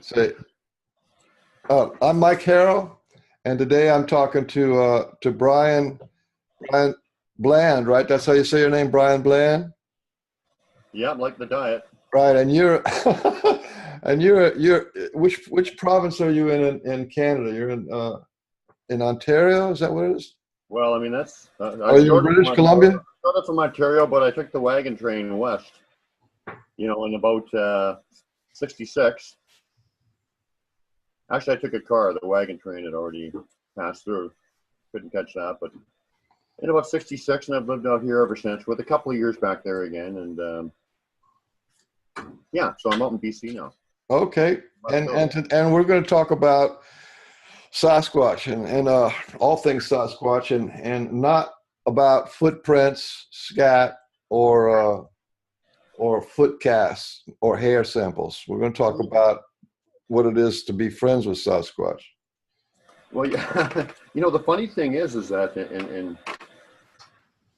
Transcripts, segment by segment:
Say, I'm Mike Harrell, and today I'm talking to Brian Bland, right? That's how you say your name, Brian Bland. Yeah, like the diet. Right, and you're and you're which province are you in Canada? You're in Ontario. Is that what it is? Well, I mean that's. Are you in British Columbia? I started from Ontario, but I took the wagon train west. You know, in about '66. Actually, I took a car. The wagon train had already passed through. Couldn't catch that, but in about '66, and I've lived out here ever since, with a couple of years back there again, and yeah, so I'm out in BC now. Okay, and we're going to talk about Sasquatch and all things Sasquatch and not about footprints, scat, or foot casts or hair samples. We're going to talk about what it is to be friends with Sasquatch. Well, yeah, you know, the funny thing is that in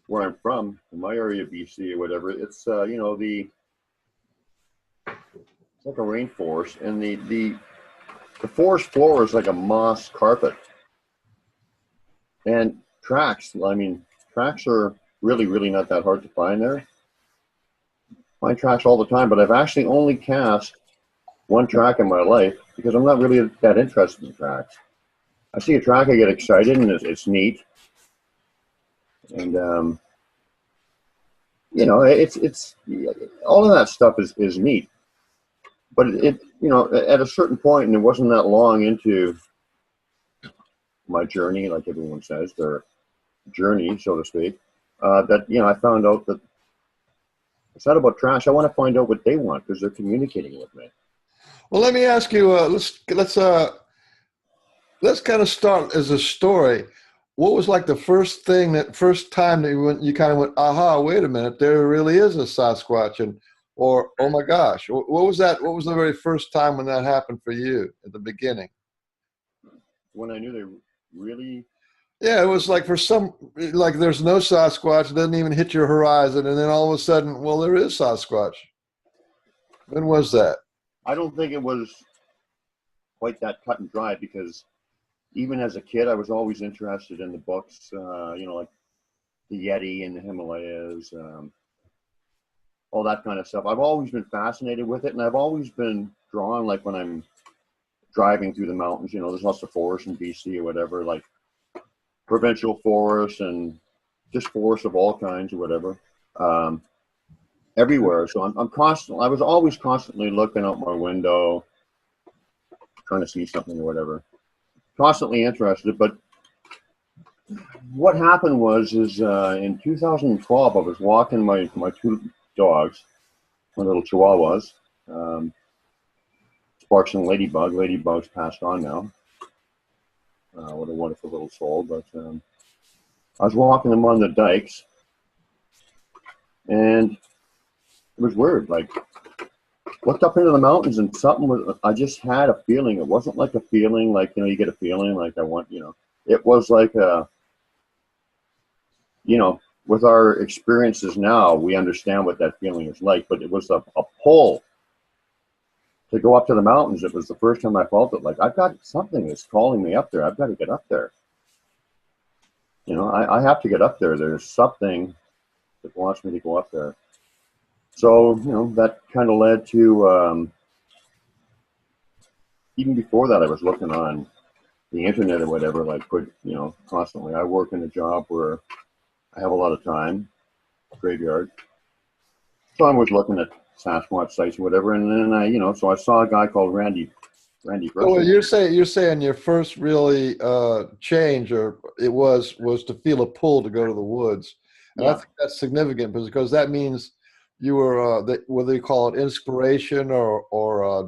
where I'm from, in my area of BC or whatever, it's you know, it's like a rainforest, and the forest floor is like a moss carpet. And tracks, I mean, tracks are really not that hard to find there. Find tracks all the time, but I've actually only cast one track in my life because I'm not really that interested in tracks. I see a track, I get excited, and it's neat. And you know, it's all of that stuff is neat. But it you know, at a certain point, and it wasn't that long into my journey, like everyone says, their journey, so to speak, that, you know, I found out that it's not about trash. I want to find out what they want because they're communicating with me. Well, let me ask you. Let's kind of start as a story. What was like the first time that you kind of went, aha, wait a minute, there really is a Sasquatch, or oh my gosh, what was that? What was the very first time when that happened for you at the beginning? When I knew they really. Yeah, it was like like there's no Sasquatch, it doesn't even hit your horizon, and then all of a sudden, well, there is Sasquatch. When was that? I don't think it was quite that cut and dry because even as a kid, I was always interested in the books, you know, like the Yeti and the Himalayas, all that kind of stuff. I've always been fascinated with it, and I've always been drawn, like when I'm driving through the mountains, you know, there's lots of forests in BC or whatever, like provincial forests and just forests of all kinds or whatever, everywhere. So I was always constantly looking out my window, trying to see something or whatever. Constantly interested, but what happened was in 2012 I was walking my two dogs, my little Chihuahuas, Sparks and Ladybug. Ladybug's passed on now. What a wonderful little soul. But I was walking them on the dikes, and it was weird. Like, looked up into the mountains, and something was. I just had a feeling. It wasn't like a feeling like, you know, you get a feeling like I want, you know. It was like a, you know, with our experiences now, we understand what that feeling is like. But it was a pull to go up to the mountains. It was the first time I felt it. Like, I've got something that's calling me up there. I've got to get up there. You know, I have to get up there. There's something that wants me to go up there. So, you know, that kind of led to, even before that, I was looking on the internet or whatever, like, you know, constantly. I work in a job where I have a lot of time, graveyard. So I was looking at Sasquatch sites or whatever, and then I, you know, so I saw a guy called Randy Randy So Brisson. you're saying your first really change, or it was to feel a pull to go to the woods, and I Yeah, think that's significant because that means you were whether you call it inspiration or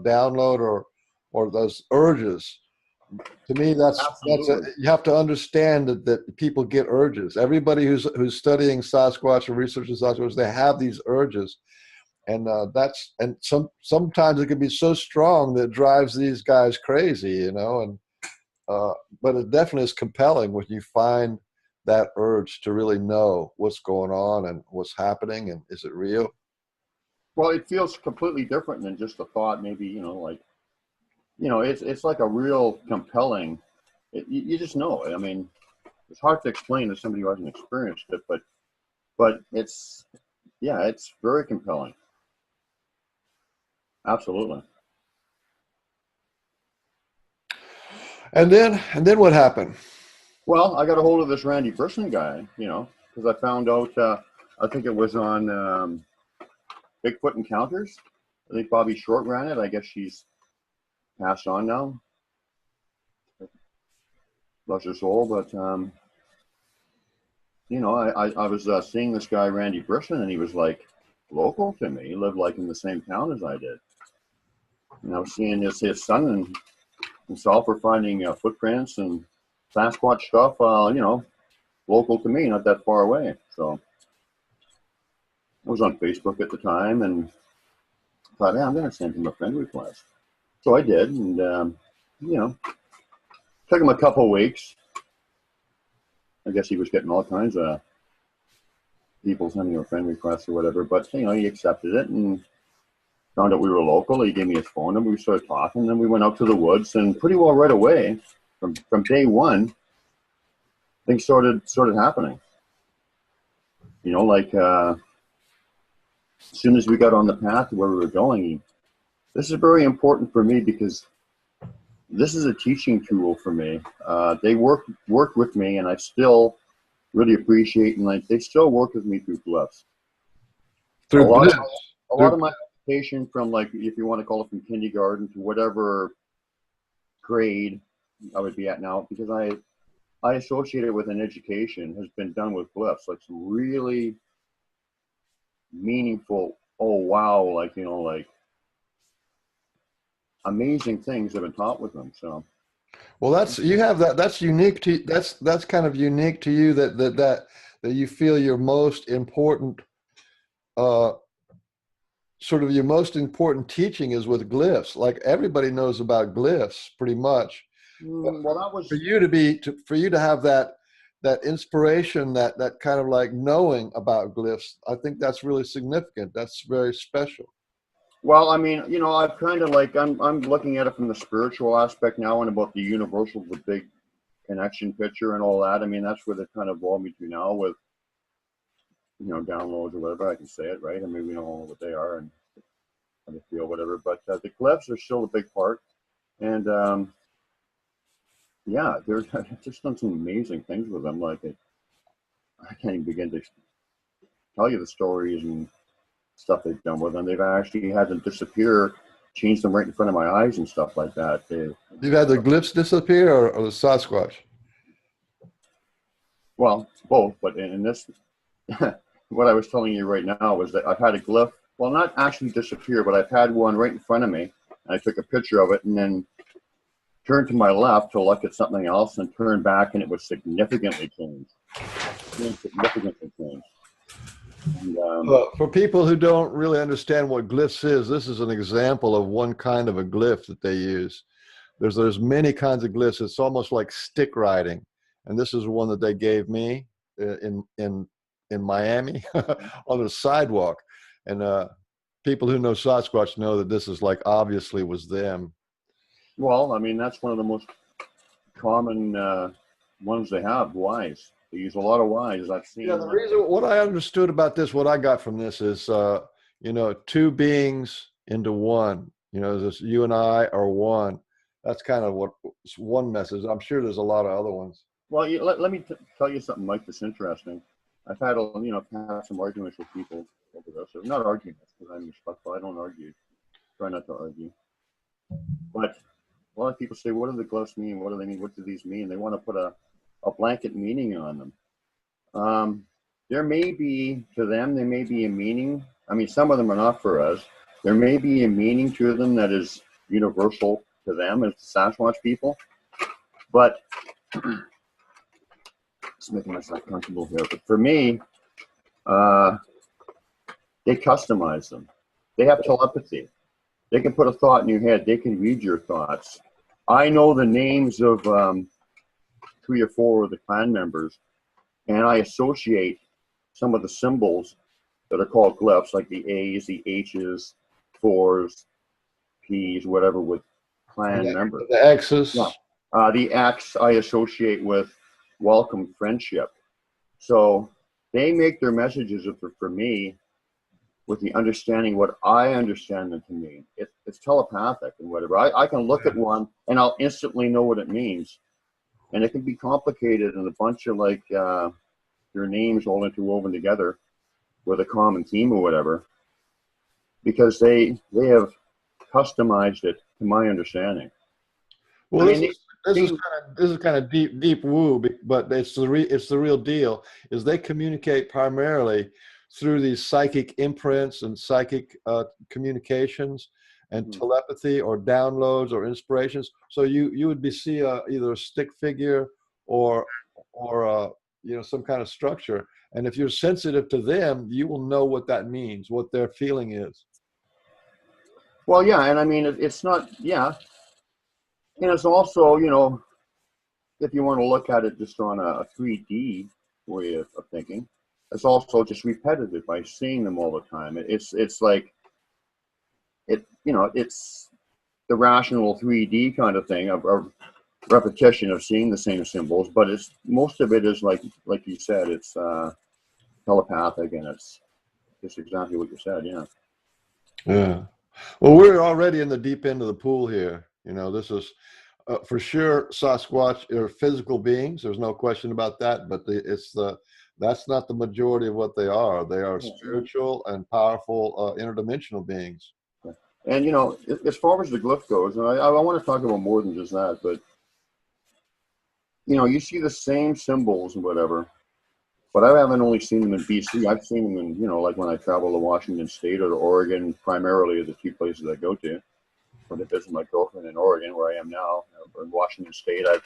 download or those urges. To me, that's absolutely. you have to understand that people get urges. Everybody who's studying Sasquatch or researching Sasquatch, they have these urges, and sometimes it can be so strong that it drives these guys crazy, and but it definitely is compelling when you find that urge to really know what's going on and what's happening and is it real. Well, it feels completely different than just a thought. Maybe like it's like a real compelling. You just know it. I mean, it's hard to explain to somebody who hasn't experienced it, but it's yeah, it's very compelling. Absolutely. And then what happened? Well, I got a hold of this Randy Brisson guy, because I found out. I think it was on Bigfoot Encounters. I think Bobby Short ran it. I guess she's passed on now. Bless her soul. But I was seeing this guy Randy Brisson, and he was like local to me. He lived like in the same town as I did. And I was seeing his son and himself were finding footprints and Sasquatch stuff. Local to me, not that far away. So I was on Facebook at the time, and thought, yeah, I'm going to send him a friend request. So I did, and you know, took him a couple of weeks. I guess he was getting all kinds of people sending him a friend request or whatever, but he accepted it and found out we were local. He gave me his phone number. We started talking, and then we went out to the woods, and pretty well right away, from day one, things started happening. Like as soon as we got on the path to where we were going, this is very important for me because this is a teaching tool for me. They worked with me, and I still really appreciate, and like they still work with me through glyphs. A Through lot of glyphs. a lot Through, of my education from, like, if you want to call it, from kindergarten to whatever grade I would be at now, because I associate it with an education, has been done with glyphs, like some really meaningful. Oh wow, like amazing things have been taught with them. So well, that's unique to that's kind of unique to you that you feel your most important uh sort of your most important teaching is with glyphs. Like everybody knows about glyphs pretty much. But well, that for was you for you to have that inspiration, that kind of like knowing about glyphs, I think that's really significant. That's very special. well. I mean, I've kind of like I'm looking at it from the spiritual aspect now, and about the universal, the big connection picture and all that. I mean, that's where they kind of evolved me to now with downloads or whatever. I can say it, right? I mean, we know what they are and how they feel, whatever. But the glyphs are still a big part, and yeah, they're just done some amazing things with them. Like I can't even begin to tell you the stories and stuff they've done with them. They've actually had them disappear, changed them right in front of my eyes and stuff like that. You've had the glyphs disappear or the Sasquatch? Well, both, but in this, what I was telling you right now was that I've had a glyph, well, not actually disappear, but I've had one right in front of me, and I took a picture of it, and then turned to my left to look at something else, and turned back, and it was significantly changed. Significantly changed. And, For people who don't really understand what glyphs is, this is an example of one kind of a glyph that they use. There's many kinds of glyphs. It's almost like stick writing, and this is one that they gave me in Miami on the sidewalk. And people who know Sasquatch know that this is like obviously was them. well, I mean, that's one of the most common ones they have, wise. They use a lot of wise. I've Yeah, seen. the reason what I understood about this, what I got from this is, two beings into one. This you and I are one. That's kind of what one message. I'm sure there's a lot of other ones. Well, let me tell you something, Mike, that's interesting. I've had, had some arguments with people over this. Or not arguments, because I'm respectful. I don't argue. Try not to argue. But a lot of people say, what do the glyphs mean? What do they mean? What do these mean? They want to put a blanket meaning on them. There may be, to them, there may be a meaning. I mean, some of them are not for us. There may be a meaning to them that is universal to them as the Sasquatch people. But it's making myself comfortable here. But for me, they customize them. They have telepathy. They can put a thought in your head. They can read your thoughts. I know the names of 3 or 4 of the clan members, and I associate some of the symbols that are called glyphs, like the A's, the H's, 4s, P's, whatever, with clan members. The X's. Yeah. The X I associate with welcome, friendship. So they make their messages for me with the understanding what I understand them to mean. It's telepathic and whatever. I can look at one and I'll instantly know what it means. And it can be complicated and a bunch of like your names all interwoven together with a common theme or whatever, because they have customized it to my understanding. Well, this is kind of deep woo, but it's the real deal. Is they communicate primarily through these psychic imprints and psychic communications and telepathy or downloads or inspirations. So you would see either a stick figure or some kind of structure, and if you're sensitive to them, you will know what that means, what their feeling is. Well, yeah, and I mean it's not, yeah, and it's also, if you want to look at it just on a 3D way of thinking, it's also just repetitive by seeing them all the time. It's like it's the rational 3D kind of thing of repetition of seeing the same symbols, but most of it is like you said, it's telepathic, and it's just exactly what you said. Yeah. Well, we're already in the deep end of the pool here. This is for sure Sasquatch are physical beings. There's no question about that. But that's not the majority of what they are. They are spiritual and powerful interdimensional beings. And as far as the glyph goes, and I want to talk about more than just that, but you see the same symbols and whatever. But I haven't only seen them in BC. I've seen them in, like when I travel to Washington State or to Oregon, primarily are the 2 places I go to. When I visit my girlfriend in Oregon, where I am now, or in Washington State, I've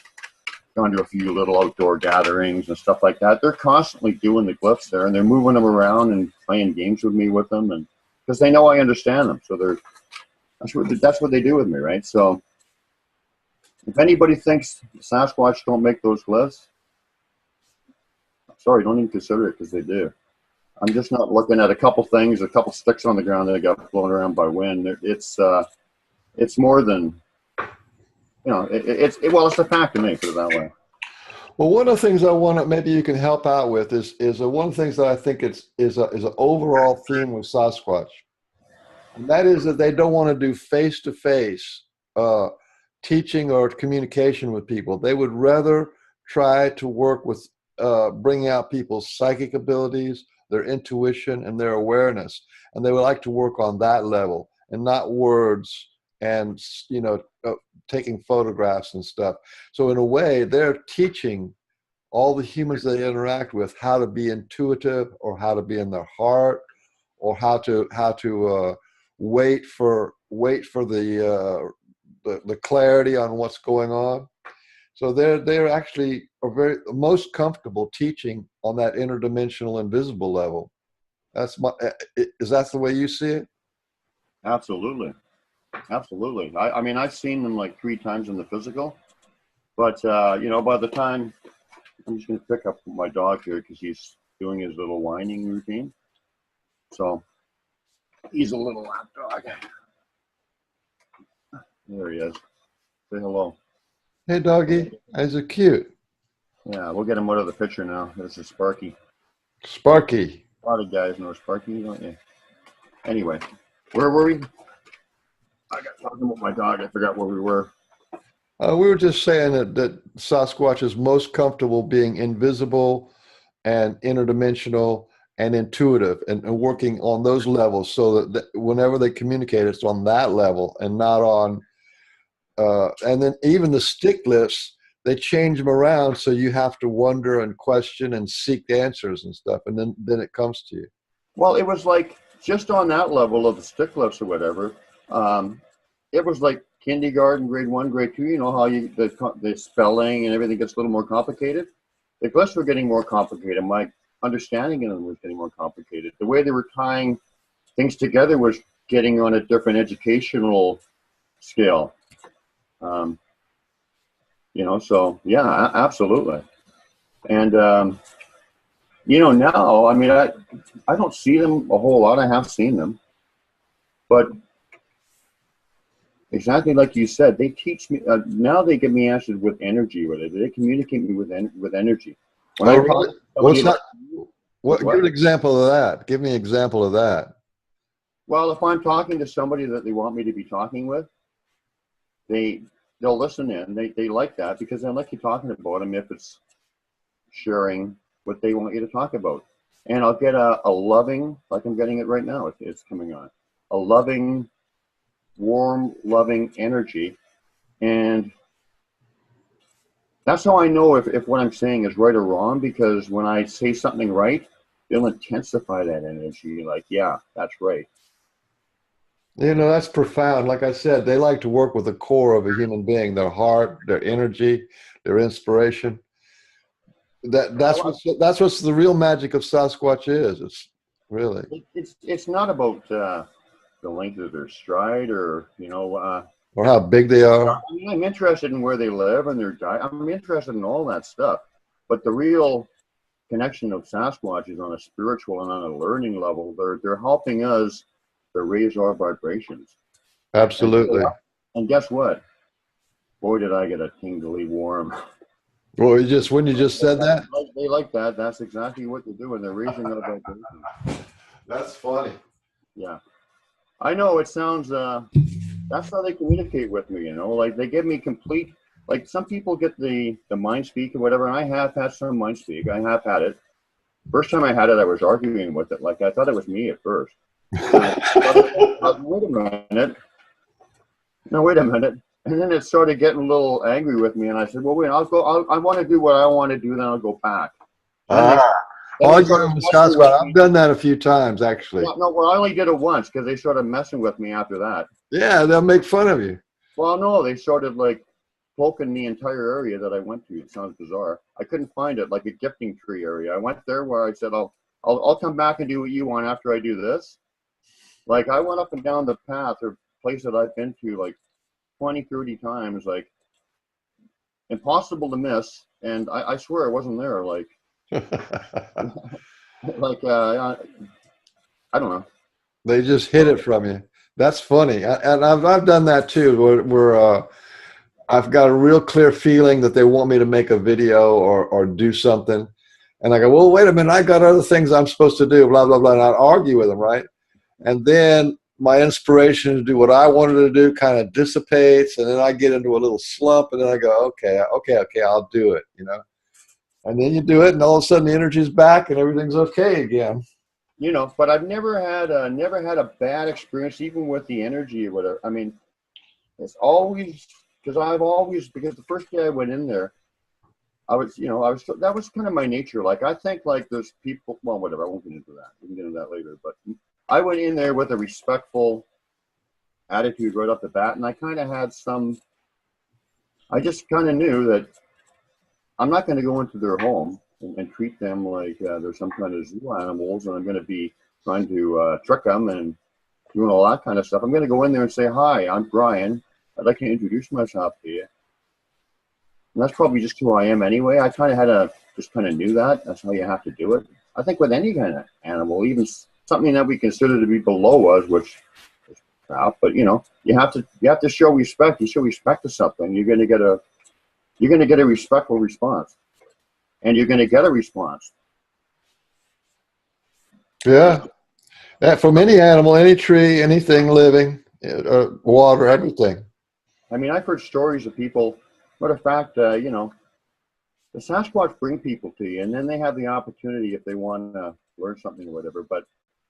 gone to a few little outdoor gatherings and stuff like that. They're constantly doing the glyphs there, and they're moving them around and playing games with me with them, and because they know I understand them. So that's what they do with me, right? So if anybody thinks Sasquatch don't make those glyphs, sorry, don't even consider it, because they do. I'm just not looking at a couple things, a couple sticks on the ground that got blown around by wind. It's more than, it's a fact to me, put it that way. Well, one of the things I want to, maybe you can help out with is one of the things that I think is an overall theme with Sasquatch. And that is that they don't want to do face-to-face teaching or communication with people. They would rather try to work with bringing out people's psychic abilities, their intuition, and their awareness. And they would like to work on that level and not words and, taking photographs and stuff. So in a way, they're teaching all the humans they interact with how to be intuitive, or how to be in their heart, or how to wait for the clarity on what's going on. So they're actually most comfortable teaching on that interdimensional invisible level. Is that the way you see it? Absolutely. I mean, I've seen them like 3 times in the physical, but by the time, I'm just going to pick up my dog here because he's doing his little whining routine. So he's a little lap dog. There he is. Say hello. Hey, doggy. Is it cute? Yeah, we'll get him out of the picture now. This is Sparky. Sparky. A lot of guys know Sparky, don't you? Anyway, where were we? I got talking about my dog. I forgot where we were. We were just saying that Sasquatch is most comfortable being invisible and interdimensional and intuitive, and working on those levels, so that whenever they communicate, it's on that level and not on and then even the stick glyphs, they change them around, so you have to wonder and question and seek answers and stuff, and then it comes to you. Well, it was like just on that level of the stick glyphs or whatever. It was like kindergarten, grade 1, grade 2. You know how the spelling and everything gets a little more complicated. The glyphs were getting more complicated. My understanding of them was getting more complicated. The way they were tying things together was getting on a different educational scale. You know, so yeah, absolutely. And you know, now, I mean, I don't see them a whole lot. I have seen them, but exactly like you said, they teach me. Now they get me answered with energy. With it, they communicate me with energy. When Oh, really? What's that? What? What? Give an example of that. Give me an example of that. Well, if I'm talking to somebody that they want me to be talking with, they'll listen in. They like that because they like you talking about them if it's sharing what they want you to talk about. And I'll get a loving, like I'm getting it right now, it's coming on, a loving, warm, loving energy. And that's how I know if what I'm saying is right or wrong, because when I say something right, they'll intensify that energy. Like, yeah, that's right. You know, that's profound. Like I said, they like to work with the core of a human being, their heart, their energy, their inspiration. That's what's the real magic of Sasquatch is. It's really. It's not about the length of their stride, or you know, or how big they are. I mean, I'm interested in where they live and their diet. I'm interested in all that stuff. But the real connection of Sasquatch is on a spiritual and on a learning level. They're helping us to raise our vibrations. Absolutely. And guess what? Boy, did I get a tingly warm. Well, when you just said that? They like that. That's exactly what they're doing. They're raising our vibrations. That's funny. Yeah. I know it sounds, that's how they communicate with me, you know, like they give me complete, like some people get the mind speak or whatever, and I have had some mind speak. I have had it. First time I had it, I was arguing with it. Like I thought it was me at first. Wait a minute. No, wait a minute. And then it started getting a little angry with me, and I said, well, wait, I want to do what I want to do, then I'll go back. I've done that a few times, actually. No, well, I only did it once because they started messing with me after that. Yeah, they'll make fun of you. Well, no, they started like poking the entire area that I went to. It sounds bizarre. I couldn't find it, like a gifting tree area. I went there where I said, I'll come back and do what you want after I do this. Like I went up and down the path or place that I've been to like 20, 30 times, like impossible to miss. And I swear it wasn't there. Like, like, I don't know. They just hid it from you. That's funny. And I've done that too, where I've got a real clear feeling that they want me to make a video or do something. And I go, well, wait a minute, I got other things I'm supposed to do, blah, blah, blah. And I'd argue with them, right? And then my inspiration to do what I wanted to do kind of dissipates. And then I get into a little slump, and then I go, okay, I'll do it, you know? And then you do it, and all of a sudden the energy's back and everything's okay again. You know, but I've never had a bad experience, even with the energy or whatever. I mean, it's always because the first day I went in there, that was kind of my nature. Like I think like there's people, well, whatever. I won't get into that. We can get into that later. But I went in there with a respectful attitude right off the bat, and I kind of had I just kind of knew that I'm not going to go into their home and treat them like they're some kind of zoo animals, and I'm going to be trying to trick them and doing all that kind of stuff. I'm going to go in there and say, hi, I'm Brian. I'd like to introduce myself to you. And that's probably just who I am anyway. I kind of just kind of knew that. That's how you have to do it. I think with any kind of animal, even something that we consider to be below us, which is crap, but you know, you have to show respect. You show respect to something, you're going to get a respectful response. And you're going to get a response. Yeah. From any animal, any tree, anything living, water, everything. I mean, I've heard stories of people, matter of fact, you know, the Sasquatch bring people to you, and then they have the opportunity if they want to learn something or whatever, but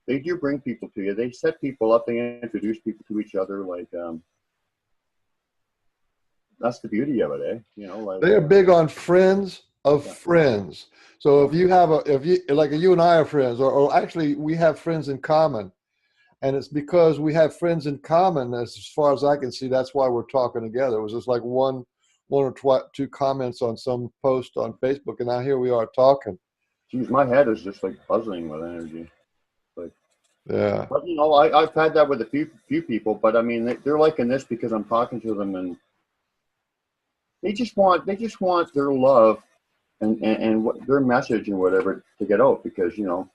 they do bring people to you. They set people up, they introduce people to each other, like, that's the beauty of it, eh? You know, like They are big on friends of yeah, friends. So yeah. if you have if you like you and I are friends, or actually we have friends in common, and it's because we have friends in common. As far as I can see, that's why we're talking together. It was just like one or two comments on some post on Facebook, and now here we are talking. Geez, my head is just like buzzing with energy. Like, Yeah. but you know, I've had that with a few people, but I mean, they're liking this because I'm talking to them, and they just want their love and what their message and whatever to get out, because you know,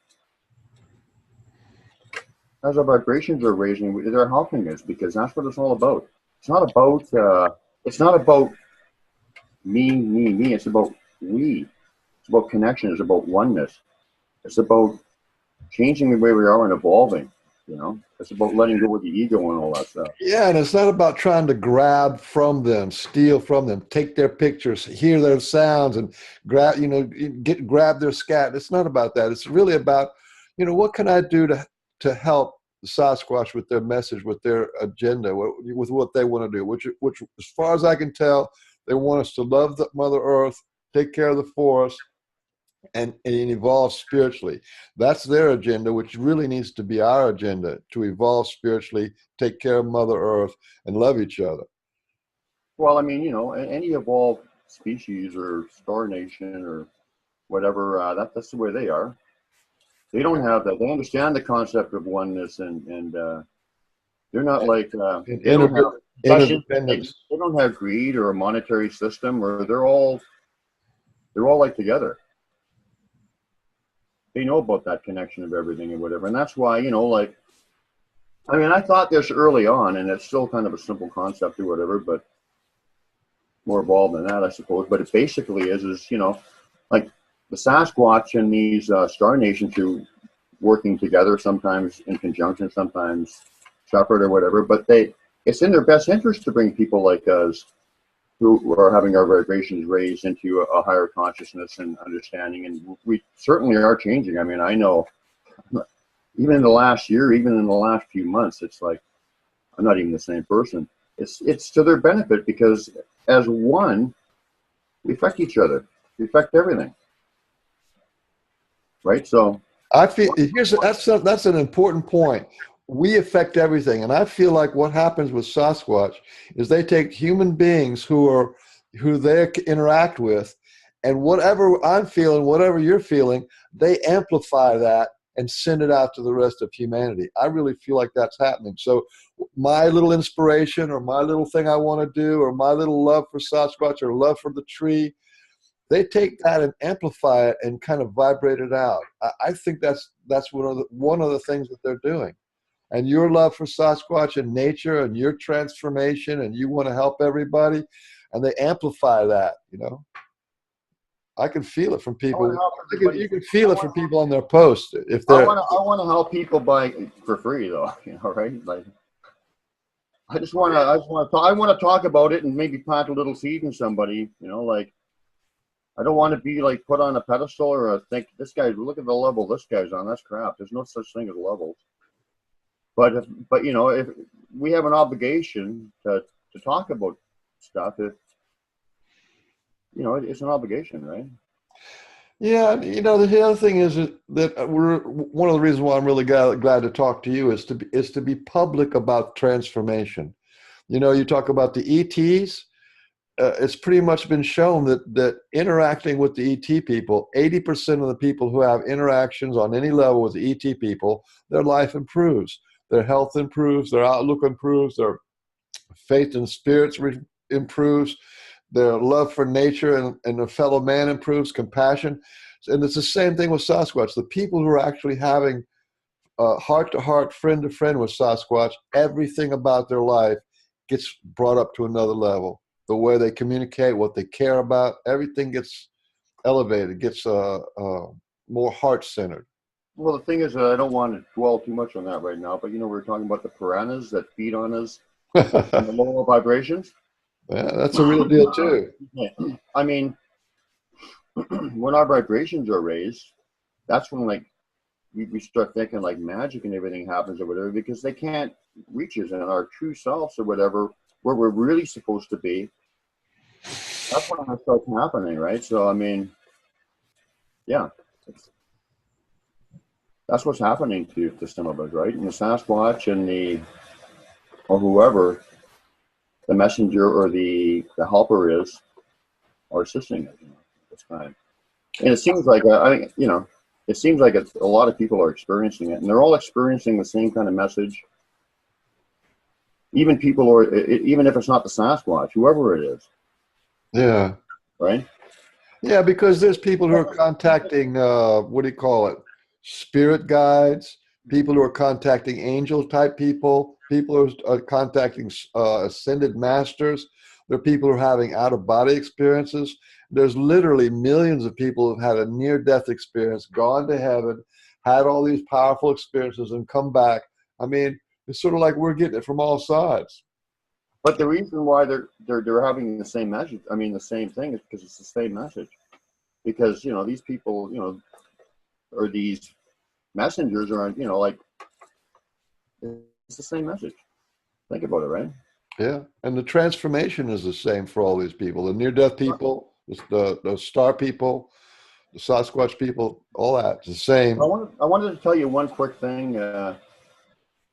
as our vibrations are raising, they're helping us, because that's what it's all about. It's not about it's not about me. It's about we. It's about connection. It's about oneness. It's about changing the way we are and evolving. You know, it's about letting go of the ego and all that stuff. Yeah, and it's not about trying to grab from them, steal from them, take their pictures, hear their sounds, and grab, grab their scat. It's not about that. It's really about, what can I do to help the Sasquatch with their message, with their agenda, with what they want to do. Which, as far as I can tell, they want us to love the Mother Earth, take care of the forest, and evolve spiritually. That's their agenda, which really needs to be our agenda, to evolve spiritually, take care of Mother Earth, and love each other. Well, I mean, you know, any evolved species or star nation or whatever, that's the way they are. They don't have that. They understand the concept of oneness, and they're not like And they don't have possession. interdependence. They don't have greed or a monetary system, or they're all like together. They know about that connection of everything and whatever, and that's why, you know, like, I mean, I thought this early on, and it's still kind of a simple concept or whatever, but more evolved than that, I suppose. But it basically is you know, like the Sasquatch and these star nations who working together, sometimes in conjunction, sometimes separate or whatever. But it's in their best interest to bring people like us who are having our vibrations raised into a higher consciousness and understanding. And we certainly are changing. I mean, I know even in the last year, even in the last few months, it's like I'm not even the same person. It's to their benefit, because as one, we affect each other. We affect everything, right? So I feel that's an important point. We affect everything, and I feel like what happens with Sasquatch is they take human beings who they interact with, and whatever I'm feeling, whatever you're feeling, they amplify that and send it out to the rest of humanity. I really feel like that's happening. So my little inspiration, or my little thing I want to do, or my little love for Sasquatch, or love for the tree, they take that and amplify it and kind of vibrate it out. I think that's one of the things that they're doing. And your love for Sasquatch and nature, and your transformation, and you want to help everybody, and they amplify that. I can feel it from I want people. to help You everybody. can feel it from people on their posts. If they're I want to help people buy for free, though. You know, right? Like, I want to talk about it and maybe plant a little seed in somebody. You know, like, I don't want to be like put on a pedestal or think this guy. Look at the level this guy's on. That's crap. There's no such thing as levels. But you know, if we have an obligation to talk about stuff, if you know, it's an obligation, right? Yeah, the other thing is that we're one of the reasons why I'm really glad to talk to you is to be public about transformation. You talk about the ETs. It's pretty much been shown that interacting with the ET people, 80% of the people who have interactions on any level with the ET people, their life improves, their health improves, their outlook improves, their faith in spirits improves, their love for nature and a fellow man improves, compassion. And it's the same thing with Sasquatch. The people who are actually having heart to heart, friend to friend with Sasquatch, everything about their life gets brought up to another level. The way they communicate, what they care about, everything gets elevated, gets more heart centered. Well, the thing is, I don't want to dwell too much on that right now. But you know, we're talking about the piranhas that feed on us and the lower vibrations. Yeah, that's a real deal too. I mean, when our vibrations are raised, that's when like we start thinking like magic and everything happens or whatever, because they can't reach us in our true selves or whatever, where we're really supposed to be. that's when it starts happening, right? So I mean, yeah, that's what's happening to some of us, right? And the Sasquatch and the or whoever the messenger or the helper is, are assisting us, at this time. And it seems like it seems like a lot of people are experiencing it, and they're all experiencing the same kind of message. Even people, or even if it's not the Sasquatch, whoever it is, Yeah. right? Yeah, because there's people who are contacting, what do you call it? Spirit guides, people who are contacting angel type people, people who are contacting ascended masters. There are people who are having out of body experiences. There's literally millions of people who've had a near death experience, gone to heaven, had all these powerful experiences, and come back. I mean, it's sort of like we're getting it from all sides. But the reason why they're having the same message, I mean, the same thing, is because it's the same message. Because these people, or these messengers are, like, it's the same message. Think about it, right? Yeah, and the transformation is the same for all these people: the near-death people, the star people, the Sasquatch people, all that. It's the same. I wanted to tell you one quick thing,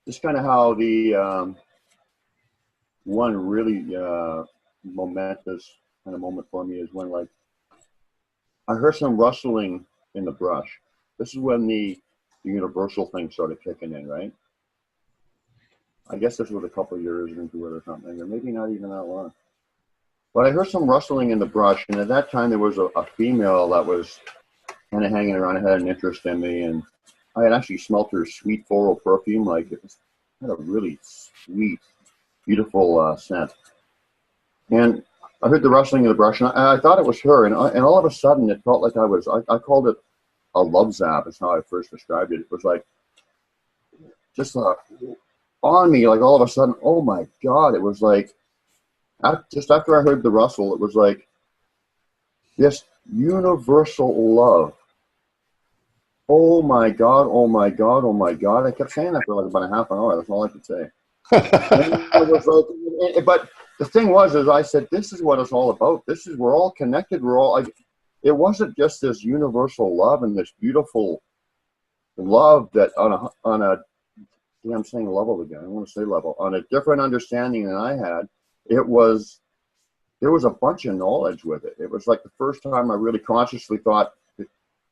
just kind of how the one really momentous kind of moment for me is when, like, I heard some rustling in the brush. This is when the universal thing started kicking in, right? I guess this was a couple of years into it or something, or maybe not even that long. But I heard some rustling in the brush, and at that time there was a female that was kind of hanging around, had an interest in me, and I had actually smelt her sweet floral perfume. Like, it had a really sweet, beautiful scent. And I heard the rustling of the brush, and I thought it was her, and all of a sudden it felt like I called it a love zap. Is how I first described it. It was like just on me, like all of a sudden, oh my God, it was like, just after I heard the rustle, it was like this universal love. Oh my God, oh my God, oh my God. I kept saying that for like about a half an hour. That's all I could say. And I was like, but the thing was, is I said, this is what it's all about. We're all connected. We're all, like, it wasn't just this universal love and this beautiful love that on a, yeah, I'm saying level again. I want to say level, on a different understanding than I had. There was a bunch of knowledge with it. It was like the first time I really consciously thought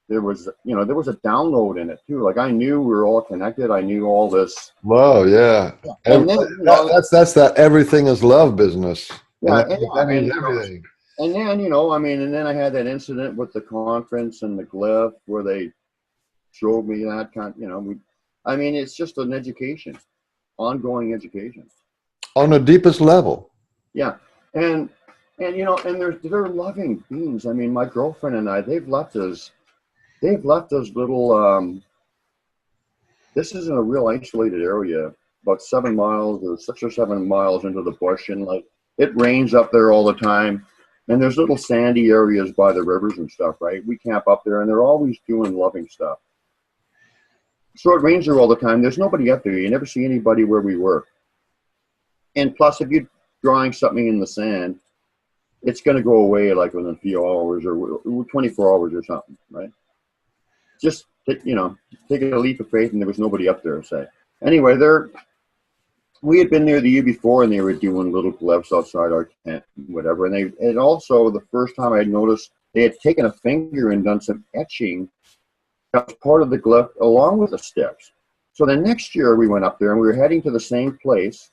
there was a download in it too. Like, I knew we were all connected. I knew all this. Whoa, yeah. And then, That's that everything is love business. yeah, That means everything. And then, and then I had that incident with the conference and the glyph where they showed me that it's just an education, ongoing education. On the deepest level. Yeah. And they're loving beings. I mean, my girlfriend and I, they've left us little, this is in a real isolated area, about 7 miles or 6 or 7 miles into the bush. And like, it rains up there all the time. And there's little sandy areas by the rivers and stuff, right? We camp up there and they're always doing loving stuff. So it rains there all the time. There's nobody up there. You never see anybody where we were. And plus, if you're drawing something in the sand, it's going to go away like within a few hours or 24 hours or something, right? Just, take a leap of faith, and there was nobody up there, say. Anyway, we had been there the year before, and they were doing little glyphs outside our tent, whatever. And also, the first time I had noticed, they had taken a finger and done some etching that was part of the glyph along with the steps. So the next year we went up there, and we were heading to the same place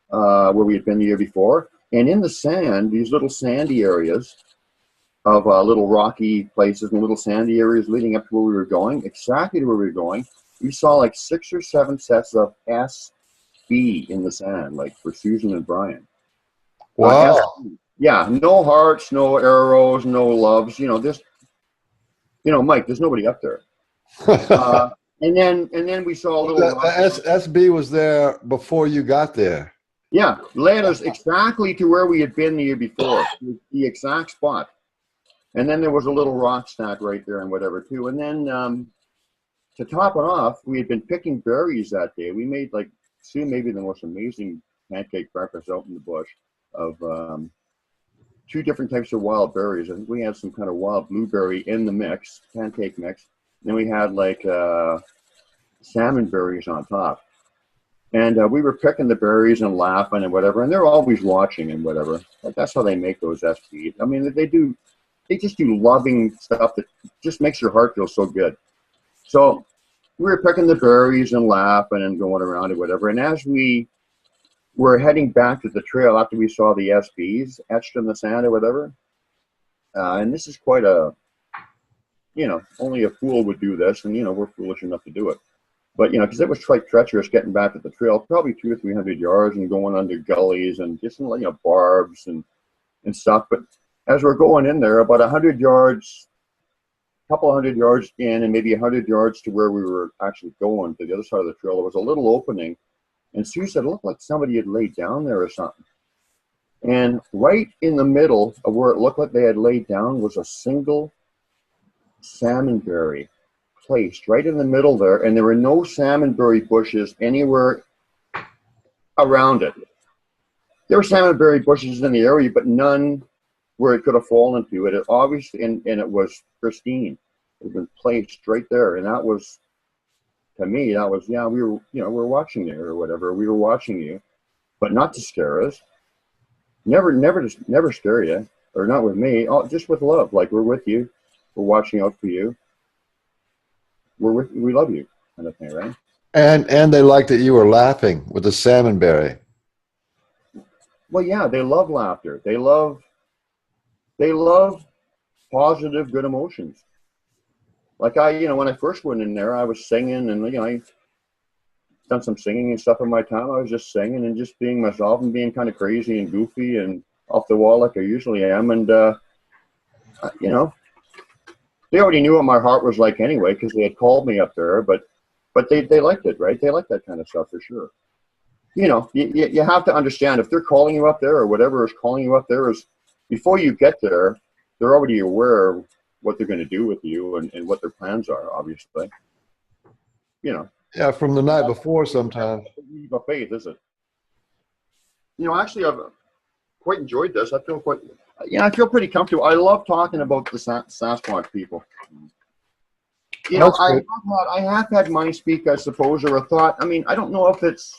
where we had been the year before. And in the sand, these little sandy areas of little rocky places and little sandy areas leading up to where we were going, exactly to where we were going, we saw like 6 or 7 sets of SB in the sand, like for Susan and Brian. Wow. Yeah, no hearts, no arrows, no loves, Mike, there's nobody up there. And then we saw a little. The SB was there before you got there. Yeah, led us exactly to where we had been the year before, the exact spot. And then there was a little rock stack right there and whatever too. And then to top it off, we had been picking berries that day. We made maybe the most amazing pancake breakfast out in the bush of two different types of wild berries. I think we had some kind of wild blueberry in the mix, pancake mix. Then we had like salmon berries on top. And we were picking the berries and laughing and whatever, and they're always watching and whatever. Like, that's how they make those SPs. I mean, they just do loving stuff that just makes your heart feel so good. So we were picking the berries and laughing and going around and whatever. And as we were heading back to the trail after we saw the SPs etched in the sand or whatever, and this is quite a, only a fool would do this, and, we're foolish enough to do it. But, because it was quite treacherous getting back to the trail, probably 200 or 300 yards and going under gullies and just, barbs and stuff. But as we're going in there, about 100 yards, a couple of 100 yards in and maybe 100 yards to where we were actually going to the other side of the trail, there was a little opening. And Sue said, it looked like somebody had laid down there or something. And right in the middle of where it looked like they had laid down was a single salmonberry placed right in the middle there, and there were no salmonberry bushes anywhere around it. There were salmonberry bushes in the area, but none where it could have fallen to. It obviously, and it was pristine. It had been placed right there, and that was, to me, that was, we were, we're watching you or whatever. We were watching you, but not to scare us. Never scare you, or not with me. Just with love. Like, we're with you. We're watching out for you. We love you, kind of thing, right? And they liked that you were laughing with the salmonberry. Well, yeah, they love laughter. They love positive, good emotions. Like when I first went in there, I was singing, and I done some singing and stuff in my time. I was just singing and just being myself and being kind of crazy and goofy and off the wall like I usually am. And they already knew what my heart was like anyway, because they had called me up there. But they liked it, right? They like that kind of stuff for sure. You have to understand, if they're calling you up there or whatever is calling you up there, is before you get there, they're already aware of what they're going to do with you and what their plans are, obviously. Yeah, from the night before sometimes. About faith, is it? Actually, I've quite enjoyed this. I feel pretty comfortable. I love talking about the Sasquatch people. I have had mind speak, I suppose, or a thought. I mean, I don't know if it's,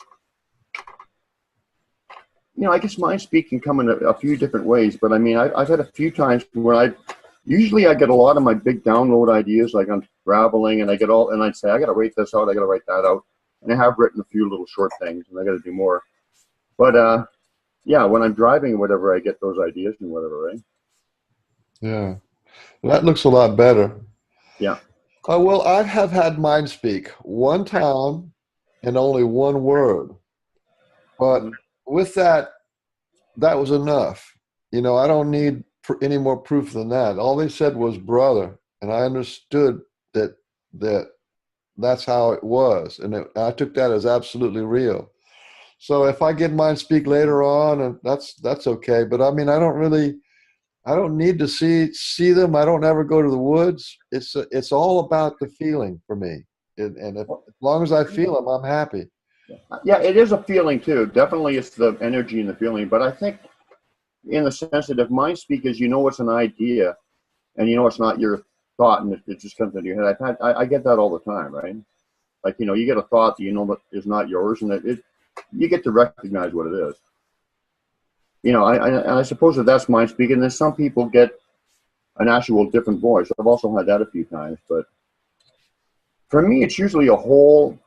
I guess mind speak can come in a few different ways. But I mean, I've had a few times where I get a lot of my big download ideas, like I'm traveling, and I'd say, I got to write this out, I got to write that out. And I have written a few little short things, and I got to do more. But when I'm driving or whatever, I get those ideas and whatever, right? Yeah, that looks a lot better. Yeah. Well, I have had mind speak one time and only one word, but with that was enough. I don't need any more proof than that. All they said was brother, and I understood that's how it was, and I took that as absolutely real. So if I get mind speak later on, and that's okay. But I mean, I don't need to see them. I don't ever go to the woods. It's all about the feeling for me, and as long as I feel them, I'm happy. Yeah, it is a feeling too. Definitely, it's the energy and the feeling. But I think, in the sense that if mind speak is, it's an idea, and it's not your thought, and it just comes into your head. I get that all the time, right? Like, you get a thought that that is not yours, and you get to recognize what it is. I suppose that's mind speak, and then some people get an actual different voice. I've also had that a few times, but for me, it's usually a whole,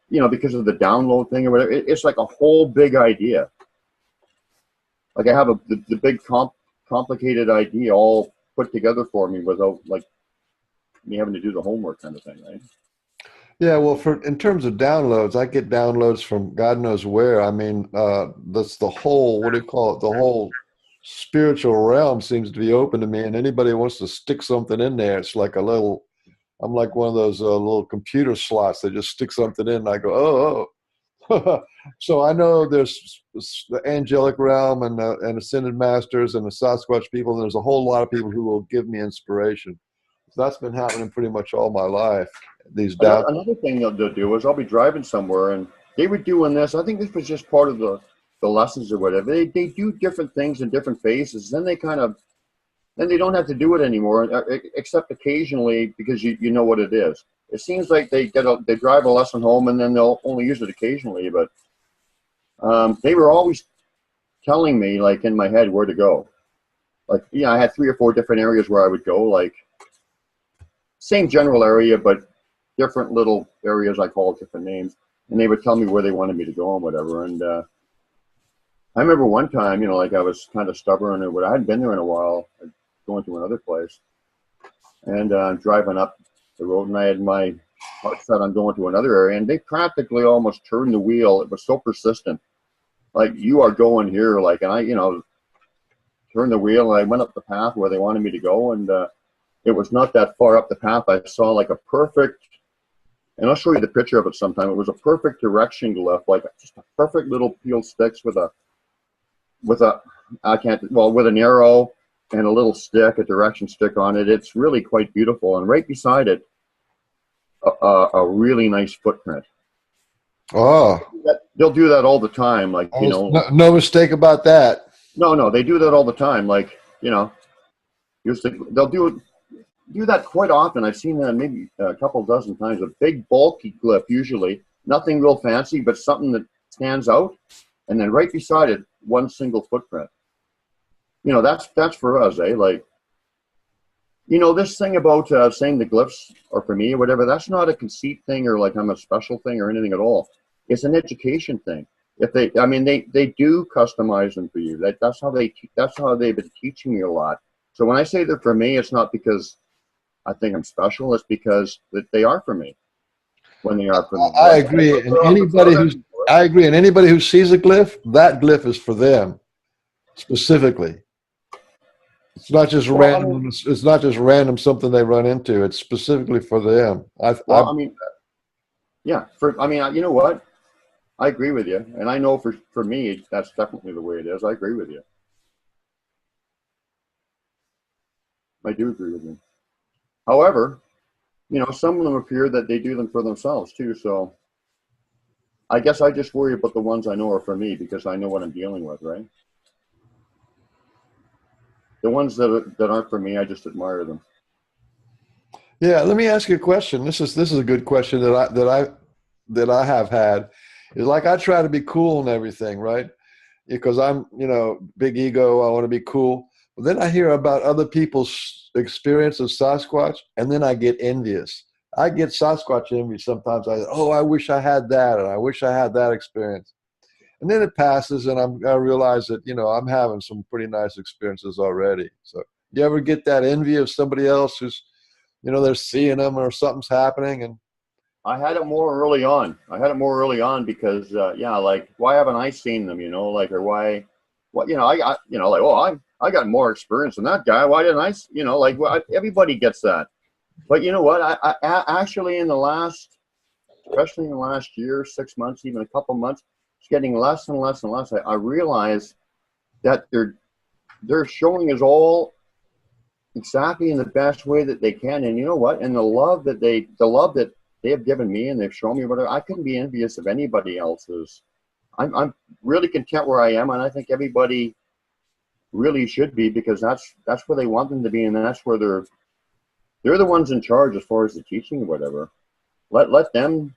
because of the download thing or whatever, it's like a whole big idea. Like, I have the big complicated idea all put together for me without, like, me having to do the homework kind of thing, right? Yeah, well, in terms of downloads, I get downloads from God knows where. I mean, that's the whole, what do you call it? The whole spiritual realm seems to be open to me, and anybody wants to stick something in there, it's like I'm like one of those little computer slots. They just stick something in, and I go, oh. So I know there's the angelic realm and ascended masters and the Sasquatch people, and there's a whole lot of people who will give me inspiration. So that's been happening pretty much all my life. Another thing they'll do is I'll be driving somewhere, and they were doing this. I think this was just part of the the lessons or whatever, they do different things in different phases. Then they then they don't have to do it anymore, except occasionally because you know what it is. It seems like they drive a lesson home and then they'll only use it occasionally. But they were always telling me, like, in my head where to go. Like, I had 3 or 4 different areas where I would go, like same general area, but different little areas. I call it different names, and they would tell me where they wanted me to go and whatever. And I remember one time, like I was kind of stubborn or what. I hadn't been there in a while, going to another place, and driving up the road, and I had my heart set on going to another area, and they practically almost turned the wheel. It was so persistent. Like, you are going here, like, and I, turned the wheel, and I went up the path where they wanted me to go, and it was not that far up the path. I saw like a perfect, and I'll show you the picture of it sometime. It was a perfect direction glyph, like just a perfect little peeled sticks with an arrow and a little stick, a direction stick on it. It's really quite beautiful, and right beside it, a really nice footprint. Oh, they'll do that all the time, like, no mistake about that. No, they do that all the time, like, they'll do that quite often. I've seen that maybe a couple dozen times. A big bulky glyph, usually nothing real fancy, but something that stands out, and then right beside it, one single footprint. That's for us, eh? Like, this thing about saying the glyphs are for me or whatever, that's not a conceit thing or like I'm a special thing or anything at all. It's an education thing. If they do customize them for you. That's how they've been teaching me a lot. So when I say they're for me, it's not because I think I'm special. It's because that they are for me. When they are for me, I agree. And anybody who sees a glyph, that glyph is for them specifically. It's not just random. It's not just random something they run into. It's specifically for them. You know what? I agree with you, and I know for me that's definitely the way it is. I agree with you. I do agree with you. However, some of them appear that they do them for themselves too. So I guess I just worry about the ones I know are for me because I know what I'm dealing with, right? The ones that aren't for me, I just admire them. Yeah, let me ask you a question. This is a good question that I have had. Is like, I try to be cool and everything, right? Because I'm, big ego. I want to be cool. But then I hear about other people's experience of Sasquatch, and then I get envious. I get Sasquatch envy sometimes. I wish I had that, and I wish I had that experience. And then it passes, and I realize that, I'm having some pretty nice experiences already. So you ever get that envy of somebody else who's, they're seeing them or something's happening? And I had it more early on. Because, like, why haven't I seen them, or why, I got more experience than that guy. Why didn't I, everybody gets that. But you know what? I actually especially in the last year, 6 months, even a couple months, it's getting less and less and less. I realize that they're showing us all exactly in the best way that they can. And you know what? And the love that they have given me and they've shown me, whatever, I couldn't be envious of anybody else's. I'm really content where I am, and I think everybody really should be, because that's where they want them to be, and that's where they're the ones in charge as far as the teaching or whatever. Let them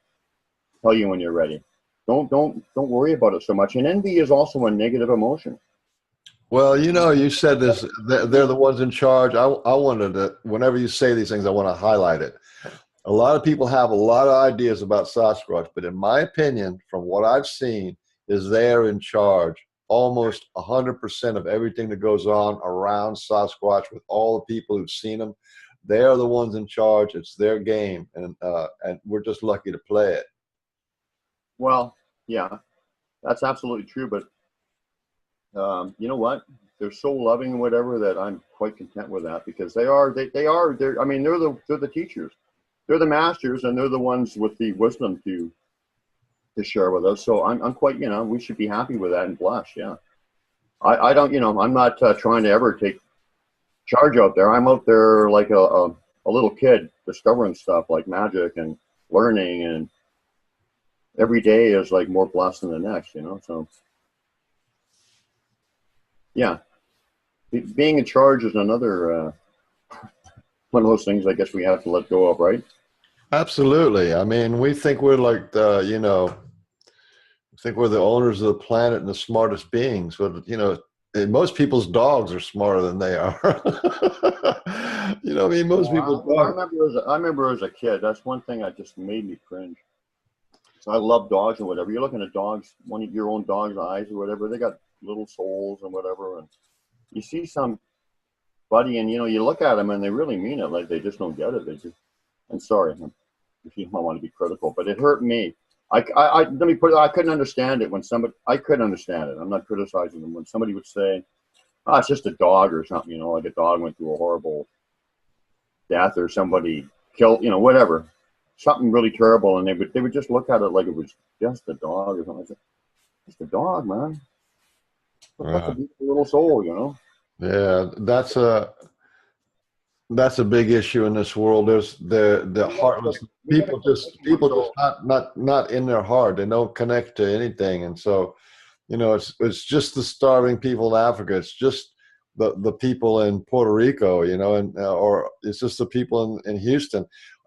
tell you when you're ready. Don't worry about it so much. And envy is also a negative emotion. Well, you said this, they're the ones in charge. I wanted to, whenever you say these things, I want to highlight it. A lot of people have a lot of ideas about Sasquatch, but in my opinion, from what I've seen, is they're in charge almost 100% of everything that goes on around Sasquatch. With all the people who've seen them, they're the ones in charge. It's their game, and we're just lucky to play it. Well, yeah, that's absolutely true. But you know what? They're so loving and whatever that I'm quite content with that, because they're the teachers, they're the masters, and they're the ones with the wisdom to share with us. So I'm quite, we should be happy with that and blessed. Yeah, I don't, I'm not trying to ever take charge out there. I'm out there like a little kid discovering stuff like magic and learning, and every day is like more blessed than the next, So Yeah, being in charge is another one of those things I guess we have to let go of, right? Absolutely. I mean, we think we're like the, think we're the owners of the planet and the smartest beings, but and most people's dogs are smarter than they are. I mean, most people's dogs. I remember as a kid, that's one thing that just made me cringe. So I love dogs or whatever. You're looking at dogs, one of your own dog's eyes or whatever. They got little souls and whatever, and you see some buddy, and you look at them and they really mean it. Like they just don't get it. They just. And sorry, if you don't want to be critical, but it hurt me. Let me put it. I couldn't understand it when somebody. I couldn't understand it. I'm not criticizing them when somebody would say, "Oh, it's just a dog or something." Like a dog went through a horrible death or somebody killed. Whatever, something really terrible, and they would just look at it like it was just a dog or something. I said, "Just a dog, man. That's a beautiful little soul." Yeah, that's a big issue in this world. There's the heartless people just not in their heart. They don't connect to anything, and so it's just the starving people in Africa. It's just the people in Puerto Rico, and or it's just the people in Houston.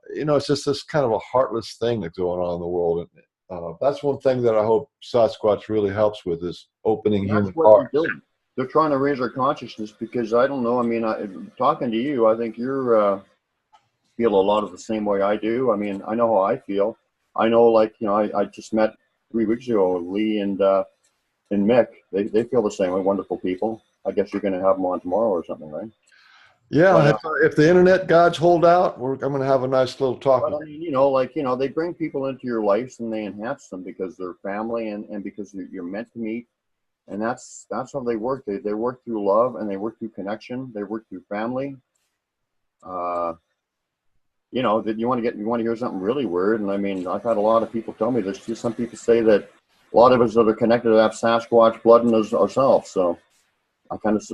It's just this kind of a heartless thing that's going on in the world. And that's one thing that I hope Sasquatch really helps with is opening human hearts. They're trying to raise our consciousness because I don't know. I mean, talking to you, I think you're feel a lot of the same way I do. I mean, I know how I feel. I know, like I just met 3 weeks ago Lee and Mick. They feel the same way. Wonderful people. I guess you're going to have them on tomorrow or something, right? Yeah, if the internet gods hold out, I'm going to have a nice little talk. But I mean, they bring people into your lives and they enhance them because they're family and because you're meant to meet. And that's how they work. They work through love and they work through connection. They work through family. That you want to hear something really weird. And I mean, I've had a lot of people tell me this. Some people say that a lot of us that are connected have Sasquatch blood in us ourselves. So I kind of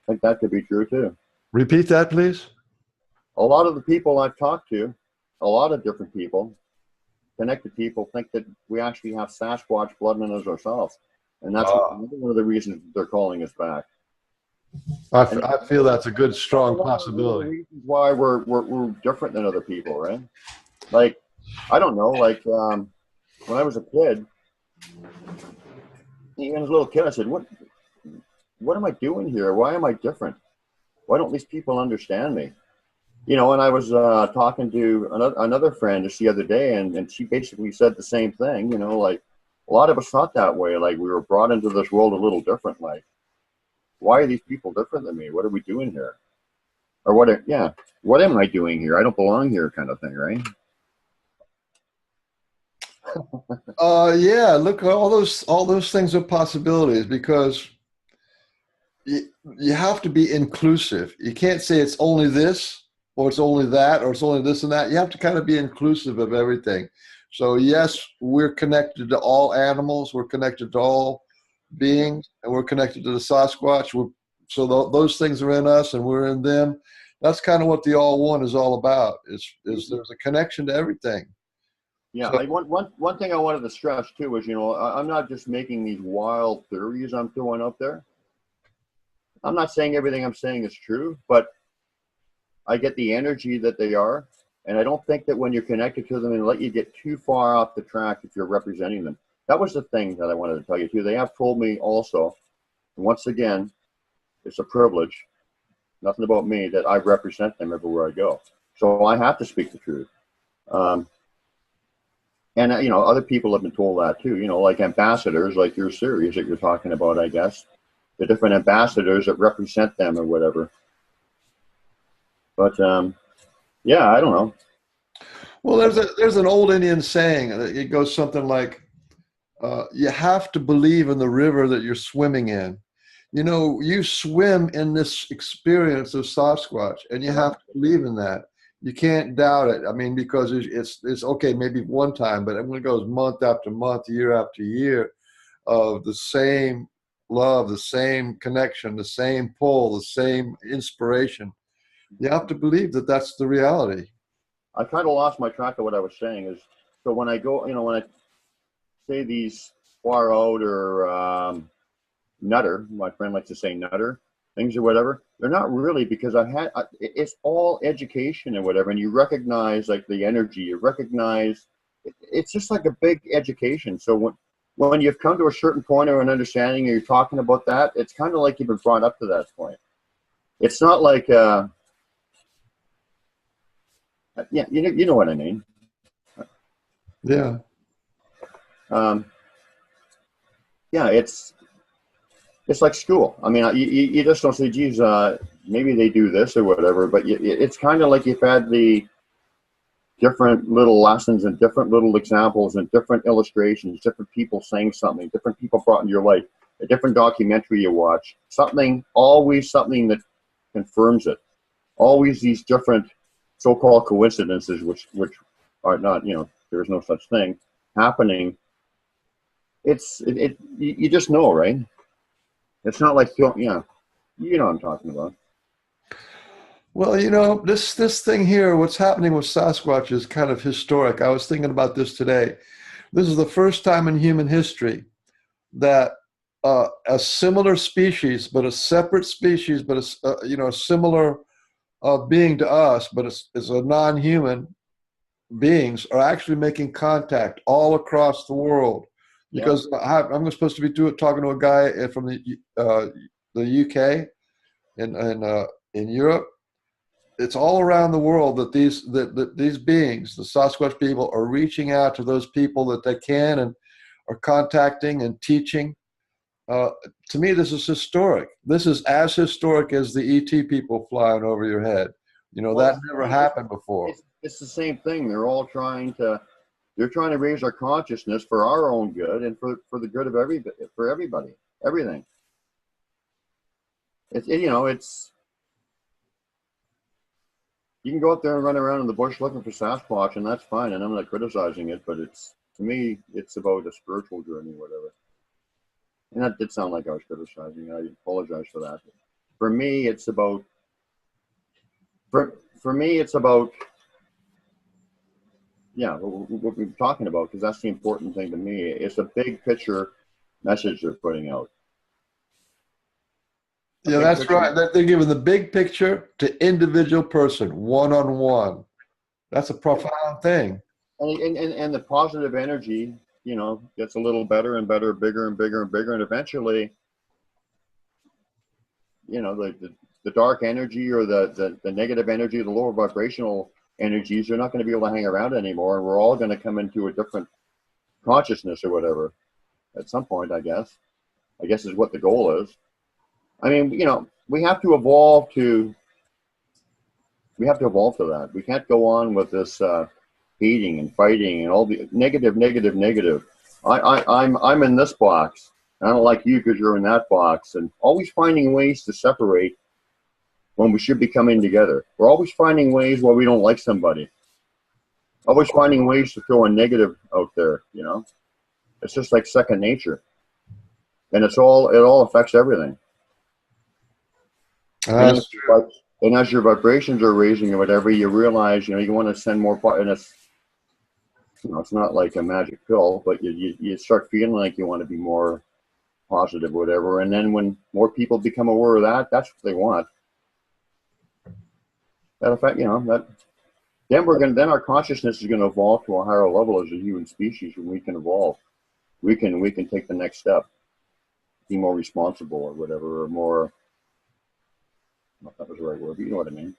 think that could be true too. Repeat that, please. A lot of the people I've talked to, a lot of different people, connected people, think that we actually have Sasquatch blood in us ourselves. And that's one of the reasons they're calling us back. I feel that's a good, strong possibility. Reasons why we're different than other people, right? Like, I don't know. Like, when I was a kid, even as a little kid, I said, "What am I doing here? Why am I different? Why don't these people understand me?" And I was talking to another friend just the other day, and she basically said the same thing. Like, a lot of us thought that way. Like, we were brought into this world a little different. Like, why are these people different than me? What are we doing here? Or what am I doing here? I don't belong here, kind of thing, right? Yeah, look, all those things are possibilities because you have to be inclusive. You can't say it's only this or it's only that or it's only this and that. You have to kind of be inclusive of everything. So yes, we're connected to all animals. We're connected to all beings, and we're connected to the Sasquatch. Those things are in us, and we're in them. That's kind of what the All One is all about. Is there's a connection to everything. Yeah, so, one thing I wanted to stress too is I'm not just making these wild theories I'm throwing out there. I'm not saying everything I'm saying is true, but I get the energy that they are. And I don't think that when you're connected to them and let you get too far off the track if you're representing them. That was the thing that I wanted to tell you too. They have told me also, and once again, it's a privilege, nothing about me, that I represent them everywhere I go. So I have to speak the truth. And other people have been told that too, like ambassadors, like your series that you're talking about, I guess. The different ambassadors that represent them or whatever. But yeah, I don't know. Well, there's an old Indian saying. It goes something like, "You have to believe in the river that you're swimming in." You swim in this experience of Sasquatch, and you have to believe in that. You can't doubt it. I mean, because it's okay, maybe one time, but when it goes month after month, year after year, of the same love, the same connection, the same pull, the same inspiration. You have to believe that that's the reality. I kind of lost my track of what I was saying. Is so when I go, when I say these far out or nutter, my friend likes to say nutter, things or whatever. They're not really, because it's all education and whatever. And you recognize like the energy, you recognize, it's just like a big education. So when you've come to a certain point or an understanding, or you're talking about that, it's kind of like you've been brought up to that point. It's not like, yeah, you know what I mean. Yeah. Um, yeah, it's like school. I mean, you just don't say, geez, maybe they do this or whatever, but it's kind of like you've had the different little lessons and different little examples and different illustrations, different people saying something, different people brought into your life, a different documentary you watch, always something that confirms it. Always these different so-called coincidences, which are not, there is no such thing happening. You just know, right? It's not like, yeah, you know what I'm talking about. Well, this thing here, what's happening with Sasquatch is kind of historic. I was thinking about this today. This is the first time in human history that a similar species, but a separate species, but a similar being to us, but it's a non-human beings are actually making contact all across the world. Yeah. Because I'm supposed to be talking to a guy from the UK in Europe. It's all around the world that these beings, the Sasquatch people, are reaching out to those people that they can and are contacting and teaching. To me, this is historic. This is as historic as the ET people flying over your head. Well, that never happened before. It's the same thing. They're trying to raise our consciousness for our own good and for the good of everybody, everything. It's you can go out there and run around in the bush looking for Sasquatch, and that's fine, and I'm not criticizing it, but to me, it's about a spiritual journey, whatever. And that did sound like I was criticizing. I apologize for that. For me, it's about yeah, what we're talking about, because that's the important thing to me. It's a big picture message they're putting out. Yeah, that's right. They're giving the big picture to individual person, one-on-one. That's a profound thing. And the positive energy, gets a little better and better, bigger and bigger and bigger, and eventually, the dark energy or the negative energy, the lower vibrational energies, are not going to be able to hang around anymore, and we're all going to come into a different consciousness or whatever at some point. I guess is what the goal is. I mean, we have to evolve to that. We can't go on with this hating and fighting and all the negative. I'm in this box. I don't like you because you're in that box, and always finding ways to separate when we should be coming together. We're always finding ways why we don't like somebody. Always finding ways to throw a negative out there. It's just like second nature, and it all affects everything. And as your vibrations are raising or whatever, you realize, you want to send more, and it's not like a magic pill, but you start feeling like you want to be more positive, whatever. And then when more people become aware of that, that's what they want. That effect, then our consciousness is going to evolve to a higher level as a human species, and we can evolve. We can take the next step, be more responsible or whatever, or more. If that was the right word, but you know what I mean.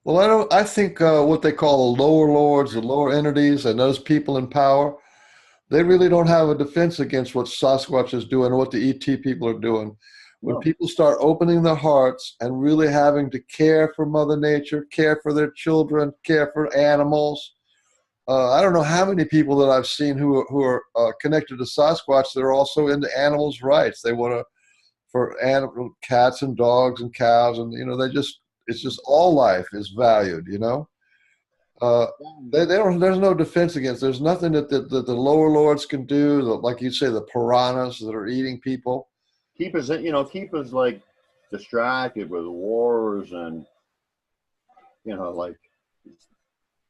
Well, I think what they call the lower lords, the lower entities, and those people in power, they really don't have a defense against what Sasquatch is doing or what the ET people are doing. When people start opening their hearts and really having to care for Mother Nature, care for their children, care for animals. I don't know how many people that I've seen who are connected to Sasquatch that are also into animals' rights. They want to, for animal, cats and dogs and cows, and it's just all life is valued. They don't. There's no defense against. There's nothing that the lower lords can do. Like you say, the piranhas that are eating people. Keep us like distracted with wars and like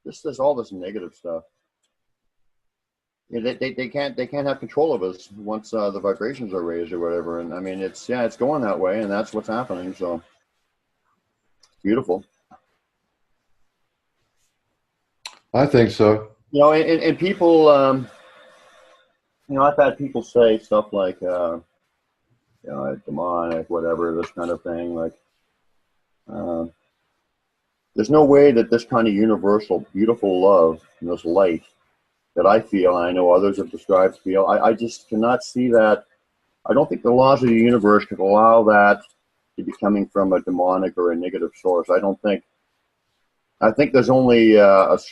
this all this negative stuff. they can't have control of us once the vibrations are raised or whatever. And I mean, it's going that way, and that's what's happening. So beautiful. I think so. And people, I've had people say stuff like, demonic, whatever, this kind of thing. Like, uh, there's no way that this kind of universal, beautiful love and this light that I feel, and I know others have described feel, I just cannot see that. I don't think the laws of the universe could allow that to be coming from a demonic or a negative source. I think there's only there's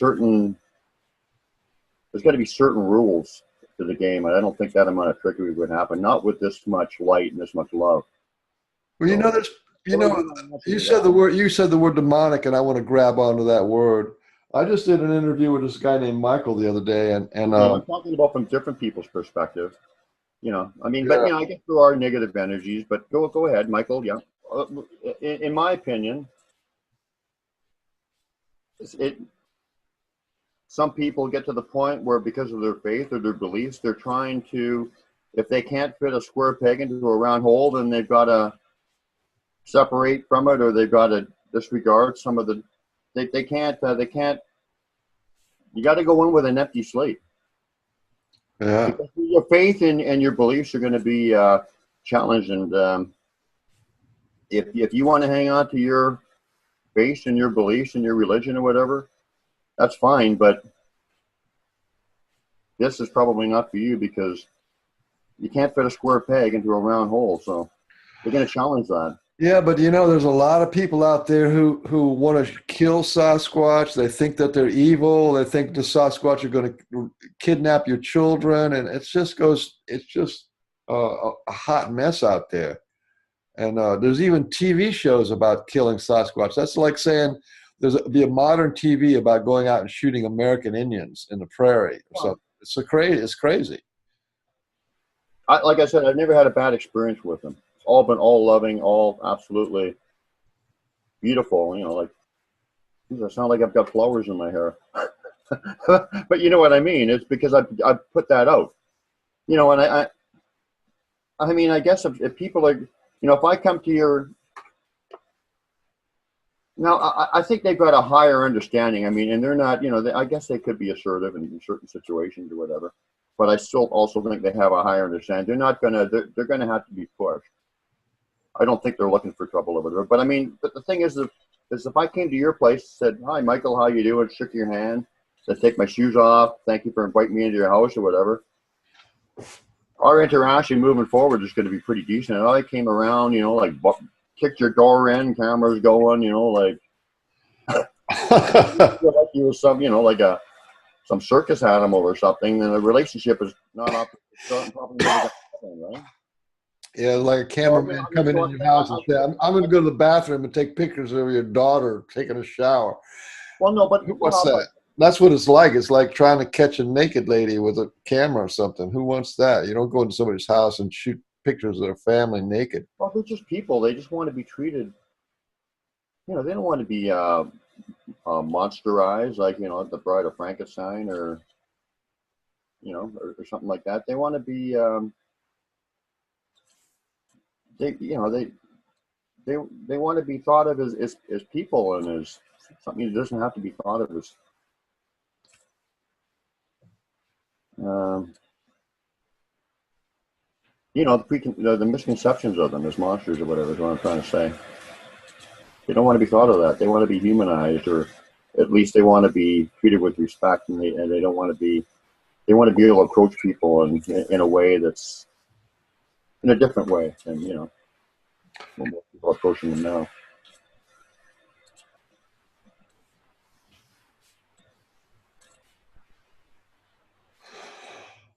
got to be certain rules to the game, and I don't think that amount of trickery would happen, not with this much light and this much love. Well, So, you said the word demonic, and I want to grab onto that word. I just did an interview with this guy named Michael the other day, and I'm talking about from different people's perspective. I mean, yeah. but I guess there are negative energies. But go ahead, Michael. Yeah, in my opinion, some people get to the point where because of their faith or their beliefs, they're trying to, if they can't fit a square peg into a round hole, then they've got to separate from it, or they've got to disregard some of the. They can't. You got to go in with an empty slate. Yeah. Because your faith and your beliefs are going to be challenged, and if you want to hang on to your faith and your beliefs and your religion or whatever, that's fine. But this is probably not for you because you can't fit a square peg into a round hole. So they're going to challenge that. Yeah, but there's a lot of people out there who want to kill Sasquatch. They think that they're evil. They think the Sasquatch are going to kidnap your children, and it's just a hot mess out there. And there's even TV shows about killing Sasquatch. That's like saying be a modern TV about going out and shooting American Indians in the prairie. So it's crazy. Like I said, I've never had a bad experience with them. It's all been all loving, all absolutely beautiful. Like, geez, I sound like I've got flowers in my hair. But you know what I mean? It's because I've put that out. And I mean, I guess if people are, if I come to your, now I think they've got a higher understanding. I mean, and they're not, I guess they could be assertive in certain situations or whatever. But I still also think they have a higher understanding. They're gonna have to be pushed. I don't think they're looking for trouble over there. But I mean, but the thing is if I came to your place, said, "Hi, Michael, how you doing?" Shook your hand, said, "Take my shoes off. Thank you for inviting me into your house," or whatever. Our interaction moving forward is going to be pretty decent. And I came around, like kicked your door in, cameras going, like like you was some, like some circus animal or something, then the relationship is not up to probably never gonna happen, right? Yeah, like a cameraman coming in your house and say, I'm going to go to the bathroom and take pictures of your daughter taking a shower. Well, no, but what's that? That's what it's like. It's like trying to catch a naked lady with a camera or something. Who wants that? You don't go into somebody's house and shoot pictures of their family naked. Well, they're just people. They just want to be treated. They don't want to be monsterized, like the Bride of Frankenstein, or or something like that. They want to be. They want to be thought of as people and as something that doesn't have to be thought of as. The misconceptions of them as monsters or whatever is what I'm trying to say. They don't want to be thought of that. They want to be humanized, or at least they want to be treated with respect, and they don't want to be. They want to be able to approach people in a way that's in a different way than when most people are approaching them now.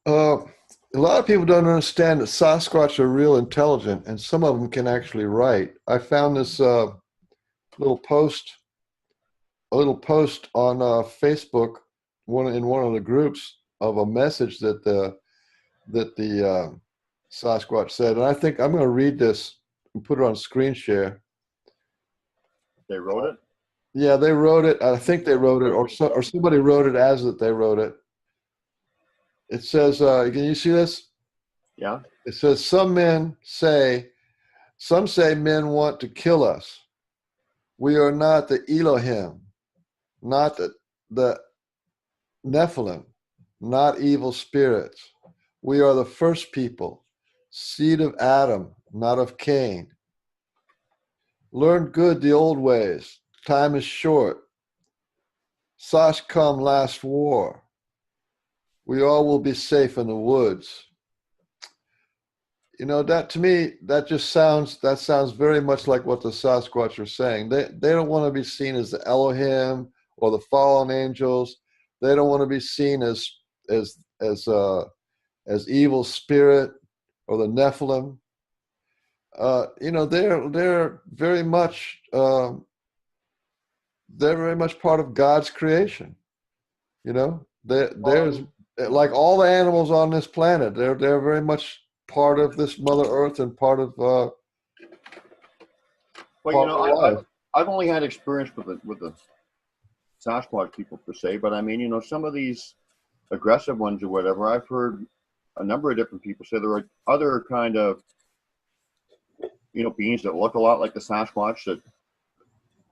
A lot of people don't understand that Sasquatch are real intelligent, and some of them can actually write. I found this little post on Facebook, in one of the groups, of a message that the Sasquatch said, and I think I'm going to read this and put it on screen share. They wrote it. Yeah, they wrote it. I think they wrote it, or somebody wrote it as that they wrote it. It says, can you see this? Yeah. It says, some say men want to kill us. We are not the Elohim, not the Nephilim, not evil spirits. We are the first people, seed of Adam, not of Cain. Learn good the old ways. Time is short. Sash come last war. We all will be safe in the woods. You know, that to me, that sounds very much like what the Sasquatch are saying. They don't want to be seen as the Elohim or the fallen angels. They don't want to be seen as evil spirit or the Nephilim. You know, they're very much part of God's creation. You know, there's like all the animals on this planet. They're very much part of this Mother Earth and part of well, you know, I've only had experience with the Sasquatch people per se, but I mean, you know, some of these aggressive ones or whatever, I've heard a number of different people say there are other kind of, you know, beings that look a lot like the Sasquatch, that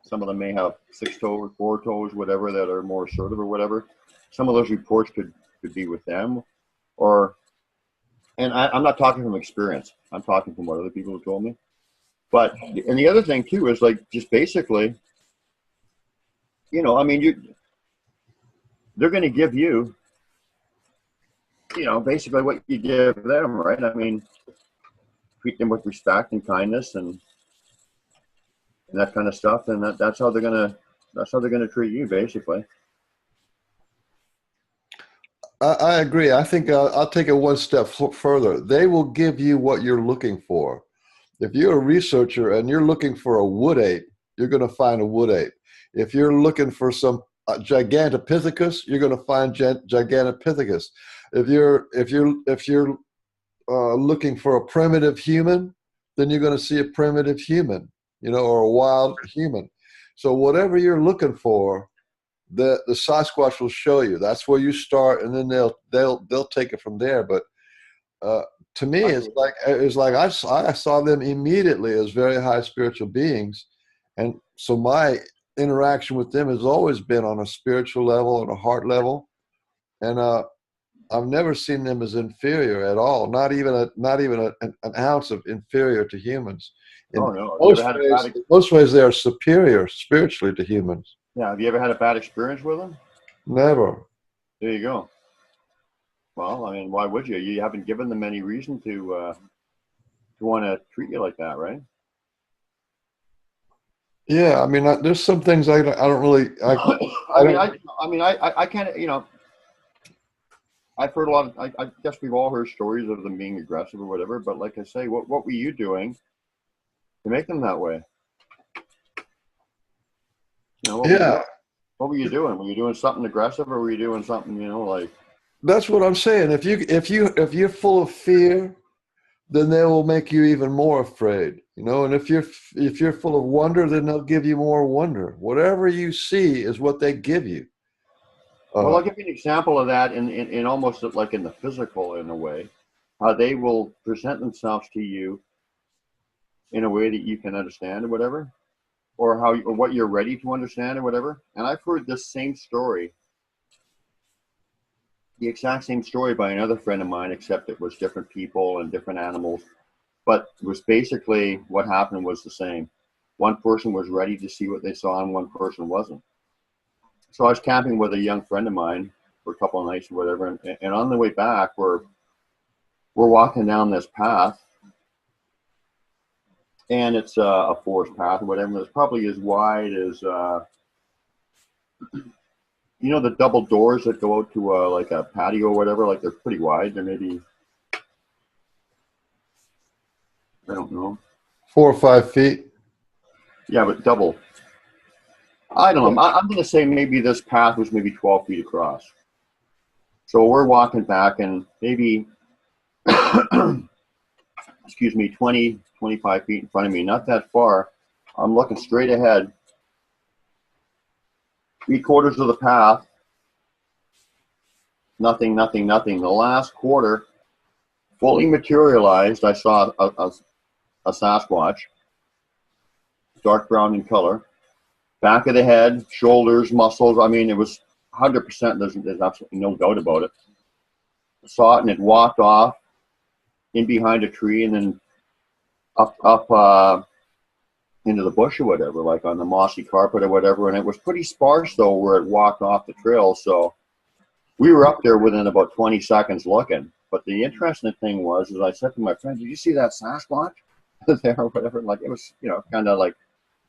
some of them may have 6 toes, 4 toes, whatever, that are more assertive or whatever. Some of those reports could be with them, and I'm not talking from experience. I'm talking from what other people have told me. But, and the other thing too is like, just basically, you know, I mean, they're going to give you, you know, basically what you give them, right? I mean, treat them with respect and kindness and that kind of stuff, and that's how they're gonna treat you, basically. I agree. I think I'll take it one step further. They will give you what you're looking for. If you're a researcher and you're looking for a wood ape, you're going to find a wood ape. If you're looking for some Gigantopithecus, you're going to find Gigantopithecus. If you're looking for a primitive human, then you're going to see a primitive human, you know, or a wild human. So whatever you're looking for, the Sasquatch will show you. That's where you start, and then they'll take it from there. But to me, it's like I saw them immediately as very high spiritual beings, and so my interaction with them has always been on a spiritual level and a heart level, and I've never seen them as inferior at all. Not even an ounce of inferior to humans. In oh no! Most ways, they are superior spiritually to humans. Yeah, have you ever had a bad experience with them? Never. There you go. Well, I mean, why would you? You haven't given them any reason to want to treat you like that, right? Yeah, I mean, there's some things I don't really. I can't. You know, I've heard a lot of. I guess we've all heard stories of them being aggressive or whatever. But like I say, what were you doing to make them that way? You know, what were you doing? Were you doing something aggressive, or were you doing something, you know, like? That's what I'm saying. If you're full of fear, then they will make you even more afraid, you know. And if you're full of wonder, then they'll give you more wonder. Whatever you see is what they give you. Well, I'll give you an example of that in almost like in the physical, in a way, how they will present themselves to you in a way that you can understand or whatever, or what you're ready to understand or whatever. And I've heard this same story, the exact same story by another friend of mine, except it was different people and different animals. But it was basically what happened was the same. One person was ready to see what they saw and one person wasn't. So I was camping with a young friend of mine for a couple of nights or whatever, and on the way back, we're walking down this path, and it's a forest path or whatever. It's probably as wide as you know, the double doors that go out to like a patio or whatever. Like, they're pretty wide. They're maybe, I don't know, 4 or 5 feet. Yeah, but double. I don't know. I'm going to say maybe this path was maybe 12 feet across. So we're walking back, and maybe, excuse me, 20, 25 feet in front of me, not that far. I'm looking straight ahead. 3/4 of the path Nothing, nothing, nothing. The last quarter, fully materialized, I saw a Sasquatch, dark brown in color. Back of the head, shoulders, muscles. I mean, it was 100%. There's absolutely no doubt about it. I saw it, and it walked off in behind a tree, and then up into the bush or whatever, like on the mossy carpet or whatever. And it was pretty sparse though, where it walked off the trail. So we were up there within about 20 seconds looking. But the interesting thing was, is I said to my friend, "Did you see that Sasquatch there or whatever?" Like it was, kind of like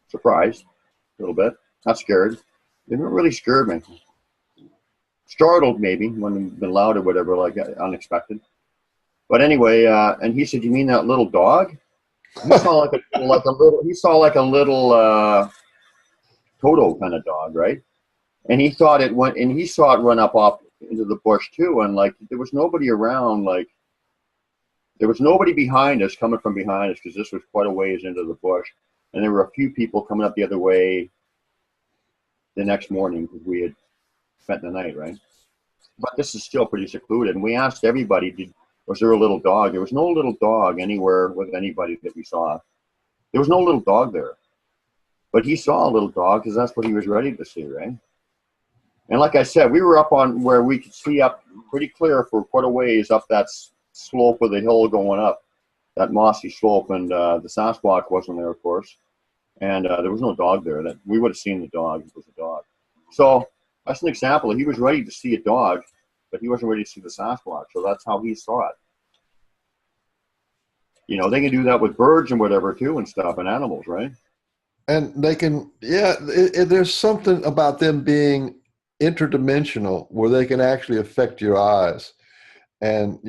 surprised a little bit, not scared. It didn't really scare me. Startled maybe when it's been loud or whatever, like unexpected. But anyway, and he said, "You mean that little dog?" He saw like a little Toto kind of dog, right? And he thought it went, and he saw it run up off into the bush too. And like there was nobody around, like there was nobody behind us, coming from behind us, because this was quite a ways into the bush, and there were a few people coming up the other way the next morning because we had spent the night, right? But this is still pretty secluded, and we asked everybody, was there a little dog? There was no little dog anywhere with anybody that we saw. There was no little dog there. But he saw a little dog because that's what he was ready to see, right? And like I said, we were up on where we could see up pretty clear for quite a ways up that slope of the hill going up, that mossy slope. And the Sasquatch wasn't there, of course. And there was no dog there. That we would have seen the dog if it was a dog. So that's an example. He was ready to see a dog, but he wasn't ready to see the Sasquatch. So that's how he saw it. They can do that with birds and whatever too and stuff, and animals, right? And they can, yeah, there's something about them being interdimensional where they can actually affect your eyes. And,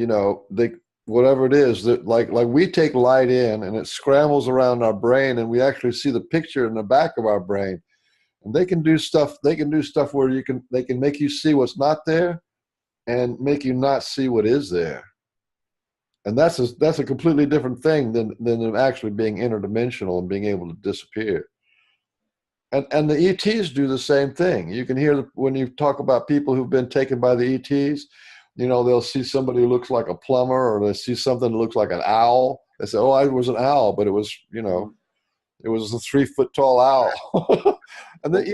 they, whatever it is, that like we take light in and it scrambles around our brain and we actually see the picture in the back of our brain. And they can do stuff where they can make you see what's not there and make you not see what is there. And that's a completely different thing than them actually being interdimensional and being able to disappear. And the ETs do the same thing. You can hear when you talk about people who've been taken by the ETs, they'll see somebody who looks like a plumber, or they see something that looks like an owl. They say, "Oh, I was an owl," but it was, it was a 3-foot tall owl. And then,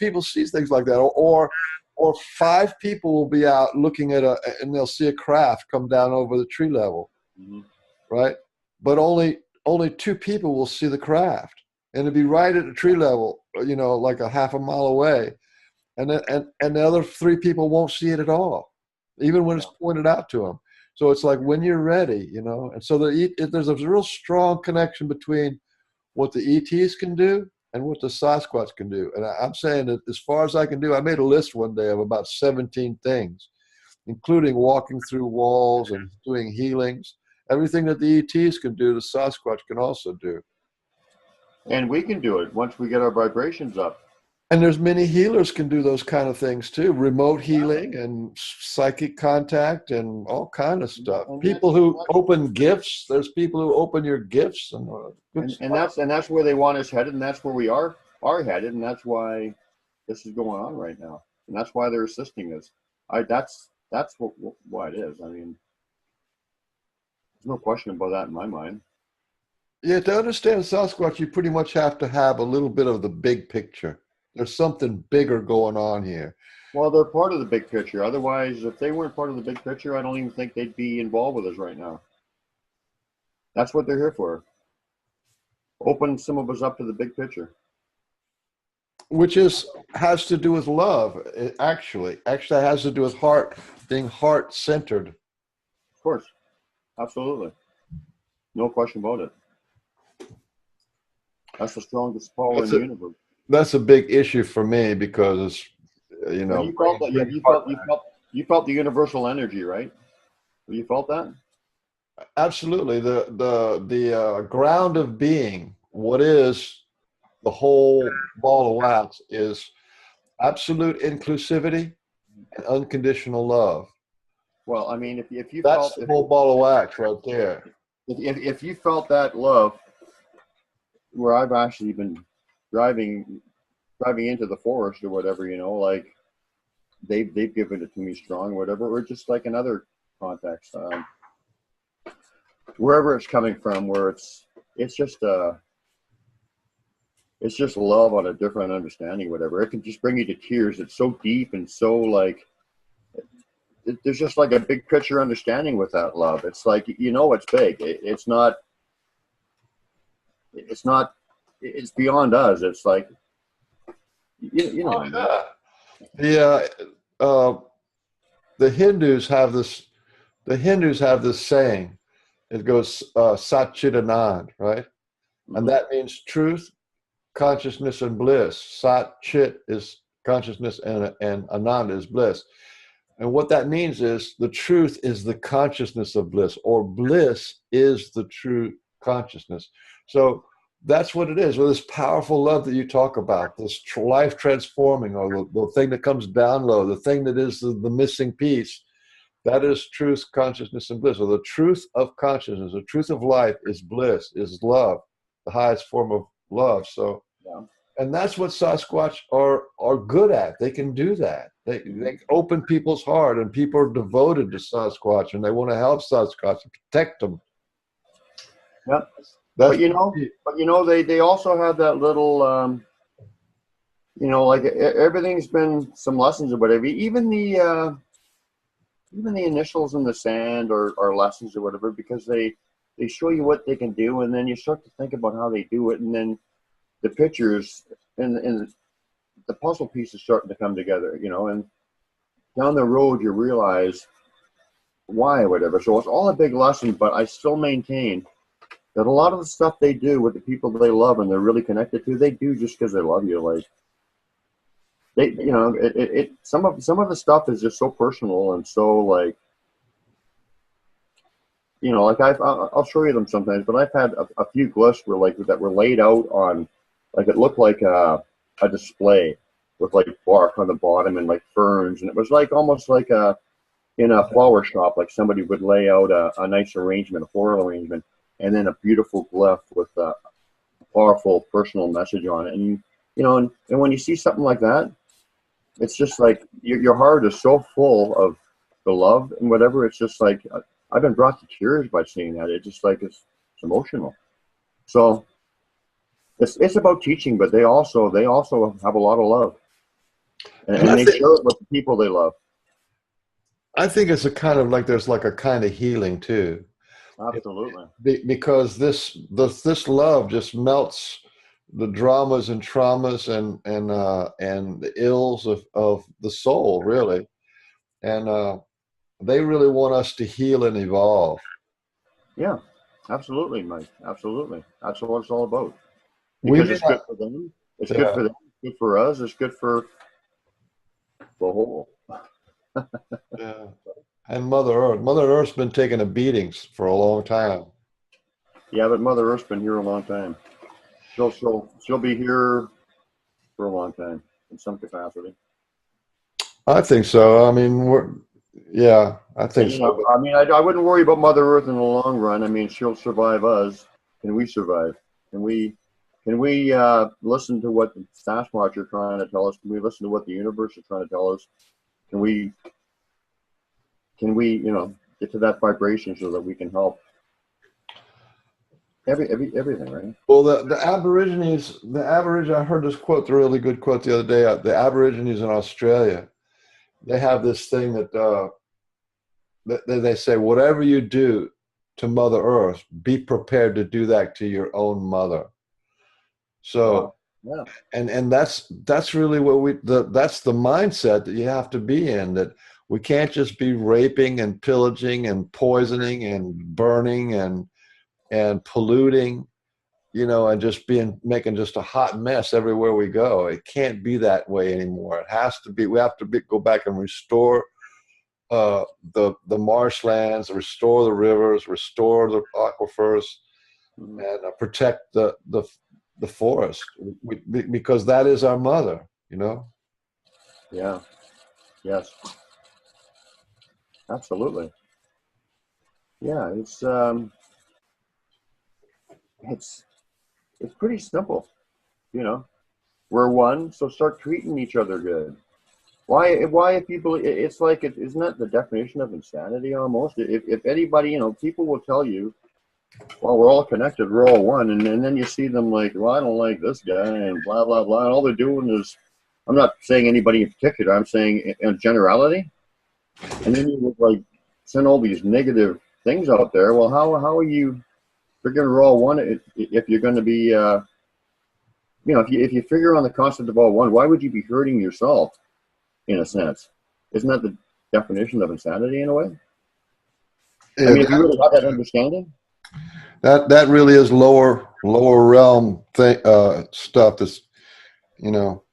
people see things like that, or 5 people will be out looking at and they'll see a craft come down over the tree level, right? But only 2 people will see the craft, and it'll be right at the tree level, like a half a mile away, and the other 3 people won't see it at all, even when it's pointed out to them. So it's like when you're ready, and so there's a real strong connection between what the ETs can do and what the Sasquatch can do. And I'm saying that as far as I can do, I made a list one day of about 17 things, including walking through walls and doing healings. Everything that the ETs can do, the Sasquatch can also do. And we can do it once we get our vibrations up. And there's many healers can do those kind of things too, remote healing and psychic contact and all kind of stuff. People who open gifts, there's people who open your gifts, and that's where they want us headed, and that's where we are headed, and that's why this is going on right now, and that's why they're assisting us. That's why it is. I mean, there's no question about that in my mind. Yeah, to understand Sasquatch, you pretty much have to have a little bit of the big picture. There's something bigger going on here. Well, they're part of the big picture. Otherwise, if they weren't part of the big picture, I don't even think they'd be involved with us right now. That's what they're here for. Open some of us up to the big picture. Which has to do with love. It actually has to do with being heart-centered. Of course. Absolutely. No question about it. That's the strongest power in the universe. That's a big issue for me because you felt that. You felt the universal energy, right? You felt that? Absolutely. The ground of being, what is the whole ball of wax, is absolute inclusivity and unconditional love. Well, I mean, if you that's the whole ball of wax right there. If you felt that love, where I've actually been driving into the forest or whatever, like they've given it to me strong, whatever, or just like another context, wherever it's coming from, where it's just it's just love on a different understanding, whatever. It can just bring you to tears. It's so deep and so like there's just like a big picture understanding with that love. It's like, it's big. It's not. It's beyond us. It's like Oh, yeah. The Hindus have this. The Hindus have this saying. It goes Satchitanand, right? Mm-hmm. And that means truth, consciousness, and bliss. Sat Chit is consciousness, and Anand is bliss. And what that means is the truth is the consciousness of bliss, or bliss is the true consciousness. So that's what it is. With this powerful love that you talk about, this life transforming, or the thing that comes down low, the thing that is the missing piece, that is truth, consciousness, and bliss. So the truth of consciousness, the truth of life is bliss, is love, the highest form of love. So, Yeah. and that's what Sasquatch are good at. They can do that. They open people's heart, and people are devoted to Sasquatch, and they want to help Sasquatch and protect them. Yeah. But they also have that little like everything's been some lessons or whatever. Even the initials in the sand are lessons or whatever, because they show you what they can do, and then you start to think about how they do it, and then the pictures and the puzzle pieces starting to come together, and down the road you realize why or whatever. So it's all a big lesson, but I still maintain that a lot of the stuff they do with the people they love and they're really connected to, they do just because they love you. Like some of the stuff is just so personal and so like, like I'll show you them sometimes, but I've had a few glyphs that were laid out on, like it looked like a display with like bark on the bottom and like ferns, and it was like almost like in a flower shop, like somebody would lay out a nice arrangement, a floral arrangement, and then a beautiful glyph with a powerful personal message on it. And and when you see something like that, it's just like your heart is so full of the love and whatever. It's just like I've been brought to tears by seeing that. It's just like it's emotional. So it's about teaching, but they also have a lot of love, and they share it with the people they love. I think it's a kind of like there's like a kind of healing too. Absolutely. Because this love just melts the dramas and traumas and the ills of the soul, really. And they really want us to heal and evolve. Yeah, absolutely, Mike. Absolutely. That's what it's all about. Because it's good for them. It's good for them. It's good for us. It's good for the whole. Yeah. And Mother Earth. Mother Earth's been taking a beatings for a long time. Yeah, but Mother Earth's been here a long time. She'll be here for a long time in some capacity. I think so. I mean, I think so. I mean, I wouldn't worry about Mother Earth in the long run. I mean, she'll survive us. Can we survive? Can we listen to what the Sasquatch are trying to tell us? Can we listen to what the universe is trying to tell us? Can we get to that vibration so that we can help everything, right? Well, the Aborigines, I heard this quote, a really good quote the other day. The Aborigines in Australia, they have this thing that they say, whatever you do to Mother Earth, be prepared to do that to your own mother. So, yeah. And that's really what that's the mindset that you have to be in, that we can't just be raping and pillaging and poisoning and burning and polluting, and just making just a hot mess everywhere we go. It can't be that way anymore. It has to be. We have to go back and restore the marshlands, restore the rivers, restore the aquifers, and protect the forest, because that is our mother. Yeah. Yes. Absolutely. Yeah, it's pretty simple. We're one, so start treating each other good. Why if people, it's like, isn't that the definition of insanity almost? If anybody, people will tell you, well, we're all connected, we're all one, and then you see them like, well, I don't like this guy, and blah, blah, blah, and all they're doing is, I'm not saying anybody in particular, I'm saying in generality, and then you would like send all these negative things out there. Well, how are you figuring we're all one if you're going to be, if you figure on the concept of all one, why would you be hurting yourself, in a sense? Isn't that the definition of insanity in a way? Yeah, I mean, if you really have that understanding. that really is lower realm thing, stuff. That's, you know.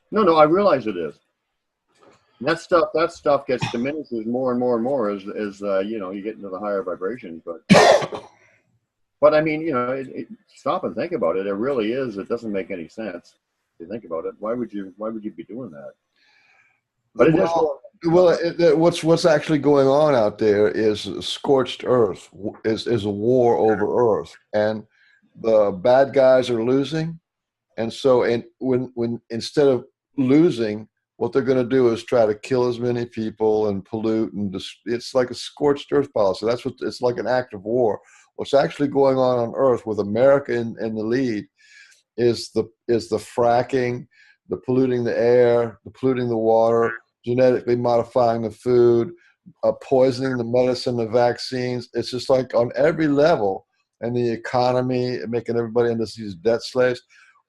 No, I realize it is. And that stuff gets diminishes more and more and more as you get into the higher vibrations. But I mean, stop and think about it. It really is. It doesn't make any sense if you think about it. Why would you be doing that? But it is. What's actually going on out there is scorched earth, is a war over earth, and the bad guys are losing, and so when instead of losing, what they're going to do is try to kill as many people and pollute, and it's like a scorched earth policy. That's what it's like, an act of war. What's actually going on earth, with America in the lead, is the fracking, the polluting the air, the polluting the water, genetically modifying the food, poisoning the medicine, the vaccines. It's just like on every level, and the economy, making everybody into these debt slaves.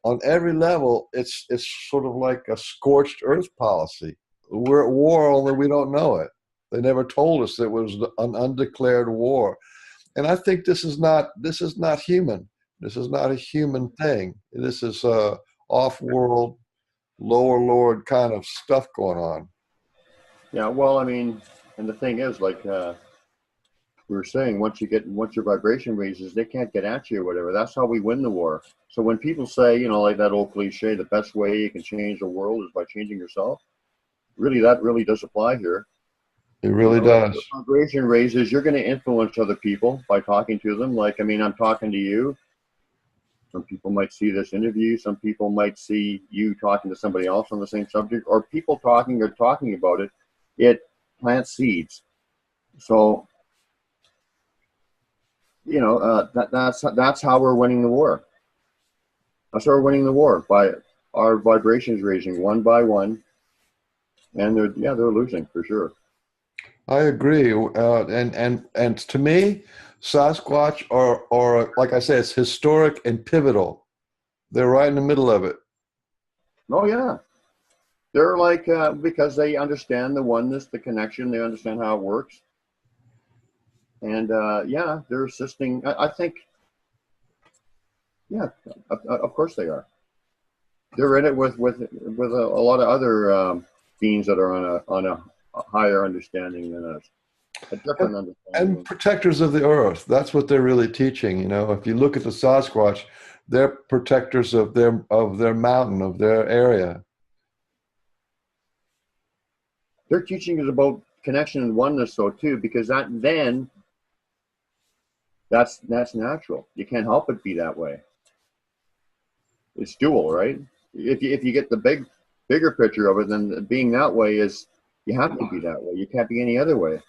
On every level, it's sort of like a scorched earth policy. We're at war, only we don't know it. They never told us that it was an undeclared war. And I think this is not human. This is not a human thing. This is off-world, lower lord kind of stuff going on. Yeah, well, I mean, and the thing is, like we were saying, once your vibration raises, they can't get at you or whatever. That's how we win the war. So when people say, like that old cliche, the best way you can change the world is by changing yourself, really, that really does apply here. It really does. The vibration raises, you're going to influence other people by talking to them. Like, I mean, I'm talking to you. Some people might see this interview. Some people might see you talking to somebody else on the same subject, or people talking about it. It plants seeds. So, that's how we're winning the war. That's how we're winning the war, by our vibrations raising one by one, and they're losing for sure. I agree, and to me, Sasquatch are like I say, it's historic and pivotal. They're right in the middle of it. Oh yeah, they're like because they understand the oneness, the connection. They understand how it works, and they're assisting. I think, yeah, of course they are. They're in it with a lot of other beings that are on a higher understanding than us. A different understanding. And protectors of the earth. That's what they're really teaching. If you look at the Sasquatch, they're protectors of their mountain, of their area. Their teaching is about connection and oneness, though, too, because that's natural. You can't help but be that way. It's dual, right? If you get the bigger picture of it, then being that way is, you have to be that way. You can't be any other way.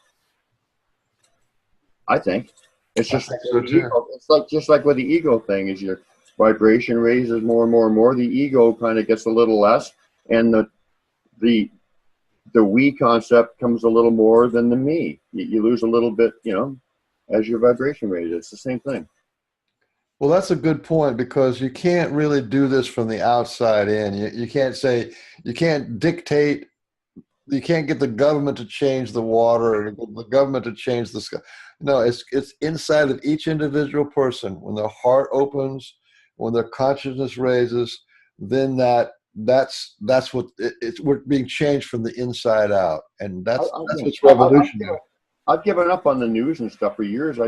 I think it's just like so ego. It's just like with the ego thing, is your vibration raises more and more and more. The ego kind of gets a little less, and the we concept comes a little more than the me. You lose a little bit, as your vibration raises. It's the same thing. Well, that's a good point, because you can't really do this from the outside in. You can't say, you can't dictate, you can't get the government to change the water, or the government to change the sky. No, it's inside of each individual person. When their heart opens, when their consciousness raises, then that's what we're being changed from the inside out, and that's what's revolutionary. I've given up on the news and stuff for years. I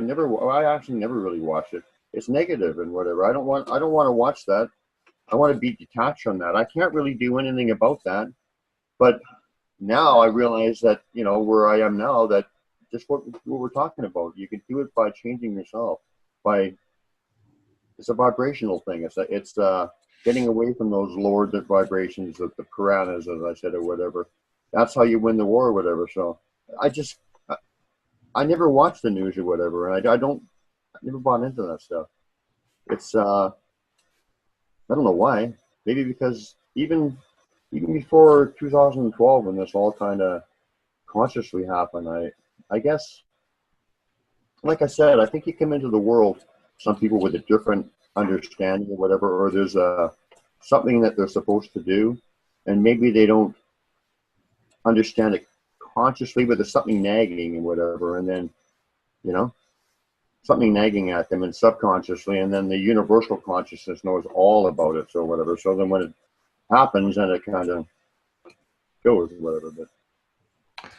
actually never really watched it. It's negative and whatever. I don't want to watch that. I want to be detached from that. I can't really do anything about that. But now I realize that, where I am now, that just what we're talking about, you can do it by changing yourself. It's a vibrational thing. It's getting away from those lower vibrations of the piranhas, as I said, or whatever, that's how you win the war or whatever. So I just, I never watch the news or whatever, and I never bought into that stuff. It's I don't know why. Maybe because even before 2012, when this all kind of consciously happened, I guess, like I said, I think you come into the world, some people with a different understanding or whatever, or there's something that they're supposed to do, and maybe they don't understand it consciously, but there's something nagging and whatever, and then, you know, something nagging at them and subconsciously, and then the universal consciousness knows all about it, so whatever. So then when it happens, then it kind of goes or whatever. But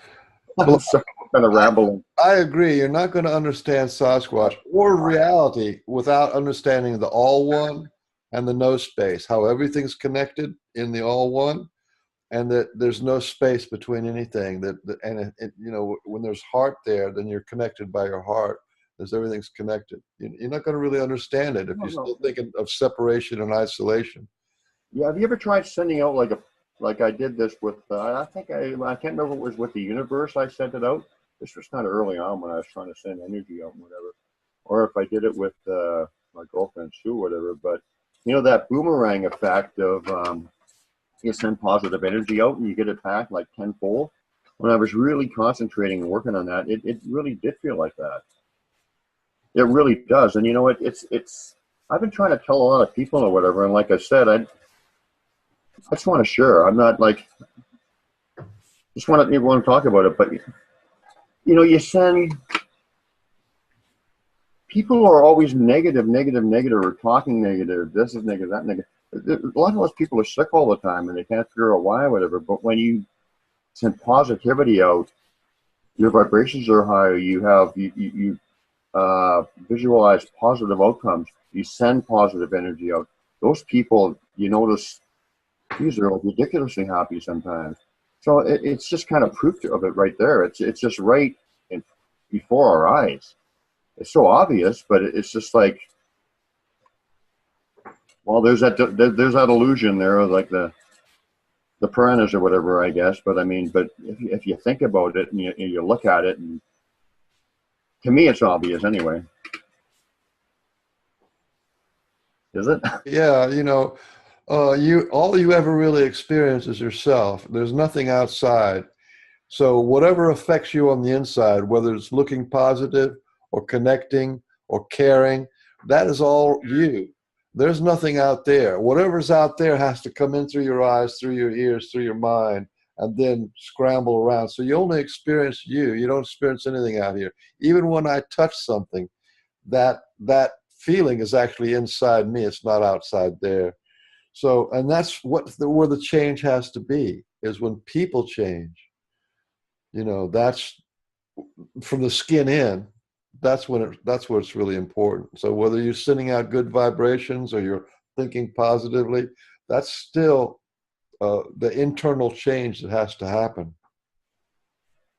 Well, so kind of rambling. I agree. You're not going to understand Sasquatch or reality without understanding the all one and the no space, how everything's connected in the all one, and that there's no space between anything. You know, when there's heart there, then you're connected by your heart. There's everything's connected. You're not going to really understand it if you're still thinking of separation and isolation. Yeah, have you ever tried sending out like I did this with? I think I can't remember if it was with the universe. I sent it out. This was kind of early on when I was trying to send energy out and whatever, or if I did it with my girlfriend Sue, whatever. But you know that boomerang effect of you send positive energy out and you get it back like tenfold. When I was really concentrating and working on that, it really did feel like that. It really does, and you know it's. I've been trying to tell a lot of people or whatever, and like I said, I just want to share. I'm not like just want to talk about it, but you know, you send people are always negative, or talking negative. This is negative, that negative. A lot of those people are sick all the time, and they can't figure out why or whatever. But when you send positivity out, your vibrations are higher. You visualize positive outcomes. You send positive energy out. Those people, you notice, these are ridiculously happy sometimes. So it's just kind of proof of it right there. It's just right before our eyes. It's so obvious, but it's just like, well, there's that illusion there, of like the piranhas or whatever, I guess. But I mean, but if you think about it and you look at it, and to me, it's obvious anyway. Is it? Yeah, you know, all you ever really experience is yourself. There's nothing outside. So whatever affects you on the inside, whether it's looking positive or connecting or caring, that is all you. There's nothing out there. Whatever's out there has to come in through your eyes, through your ears, through your mind, and then scramble around. So you only experience you. You don't experience anything out here. Even when I touch something, that feeling is actually inside me. It's not outside there. So, and that's where the change has to be, is when people change. You know, that's from the skin in. That's where it's really important. So whether you're sending out good vibrations or you're thinking positively, that's still the internal change that has to happen.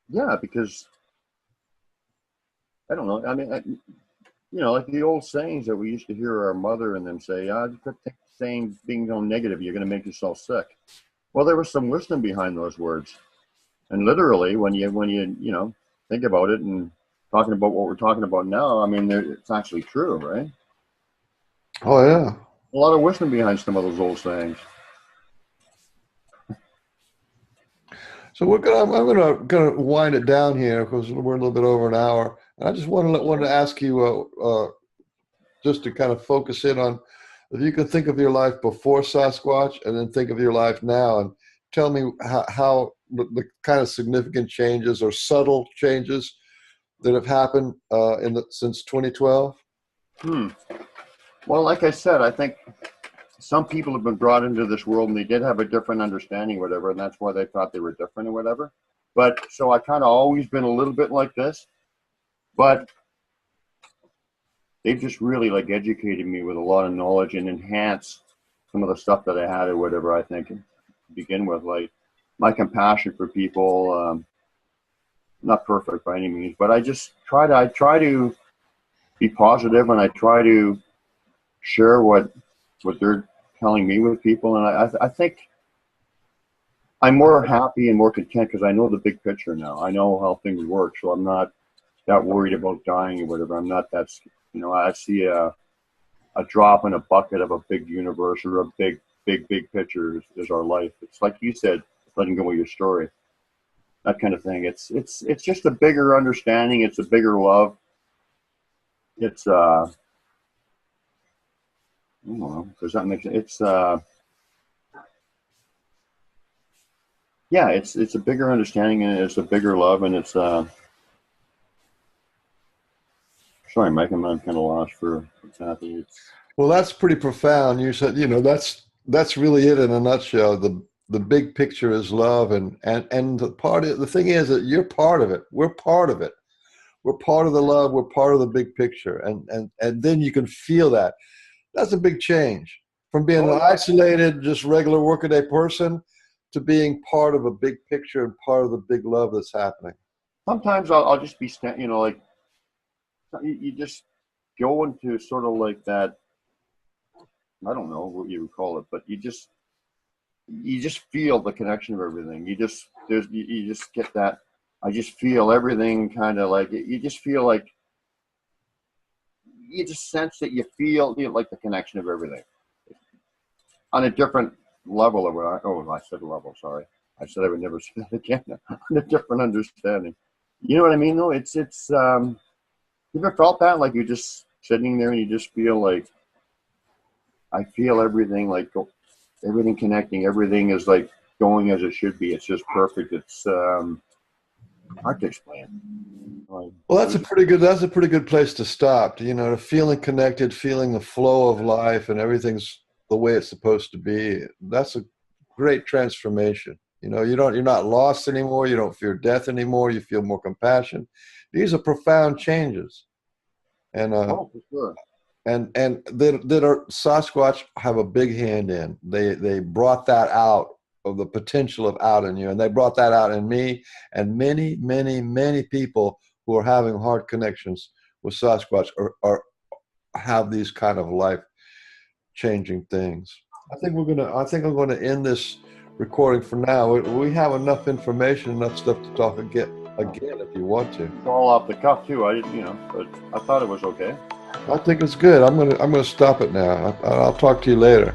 Yeah, because I don't know. I mean, you know, like the old sayings that we used to hear our mother and them say, you could think saying being so negative, you're going to make yourself sick. Well, there was some wisdom behind those words. And literally, when you know, think about it and talking about what we're talking about now, I mean, it's actually true, right? Oh yeah. A lot of wisdom behind some of those old sayings. So I'm gonna wind it down here because we're a little bit over an hour. And I just wanted to ask you just to kind of focus in on, if you could think of your life before Sasquatch and then think of your life now, and tell me how the kind of significant changes or subtle changes that have happened since 2012. Well, like I said, I think some people have been brought into this world and they did have a different understanding, whatever, and that's why they thought they were different or whatever. But so I kind of always been a little bit like this, but they've just really like educated me with a lot of knowledge and enhanced some of the stuff that I had or whatever, I think, to begin with, like my compassion for people. Not perfect by any means, but I try to be positive, and I try to share what they're telling me with people. And I I'm more happy and more content because I know the big picture now. I know how things work, so I'm not that worried about dying or whatever. I'm not that, you know, I see a drop in a bucket of a big universe or a big picture is our life. It's like you said, letting go of your story, that kind of thing. It's just a bigger understanding. It's a bigger love. It's I don't know, does that make sense? It's yeah, it's a bigger understanding and it's a bigger love and it's sorry, Mike, I'm kind of lost for what's happening. Well, that's pretty profound. You said, you know, that's really it in a nutshell. The big picture is love, and the thing is that you're part of it. We're part of it. We're part of the love. We're part of the big picture, and then you can feel that. That's a big change from being an isolated, just regular workaday person to being part of a big picture and part of the big love that's happening. Sometimes I'll just be, you know, like you just go into sort of like that. I don't know what you would call it, but you just feel the connection of everything. You just get that. I just feel everything kind of like you just feel like you just sense that you feel, you know, like the connection of everything on a different level of it. Oh, I said level. Sorry, I said I would never say that again. On a different understanding. You know what I mean? Though it's you ever felt that, like you're just sitting there and you just feel like I feel everything, like everything connecting. Everything is like going as it should be. It's just perfect. It's hard to explain. Well, that's a pretty good place to stop. You know, feeling connected, feeling the flow of life, and everything's the way it's supposed to be. That's a great transformation. You know, you're not lost anymore. You don't fear death anymore. You feel more compassion. These are profound changes, and Oh, for sure. and that are Sasquatch have a big hand in. They brought that out of the potential of out in you, and they brought that out in me and many people who are having hard connections with Sasquatch are have these kind of life changing things. I think I'm gonna end this recording for now. We have enough information, enough stuff to talk again if you want to. It's all off the cuff too. I didn't, you know, but I thought it was okay. I think it's good. I'm gonna stop it now. I'll talk to you later.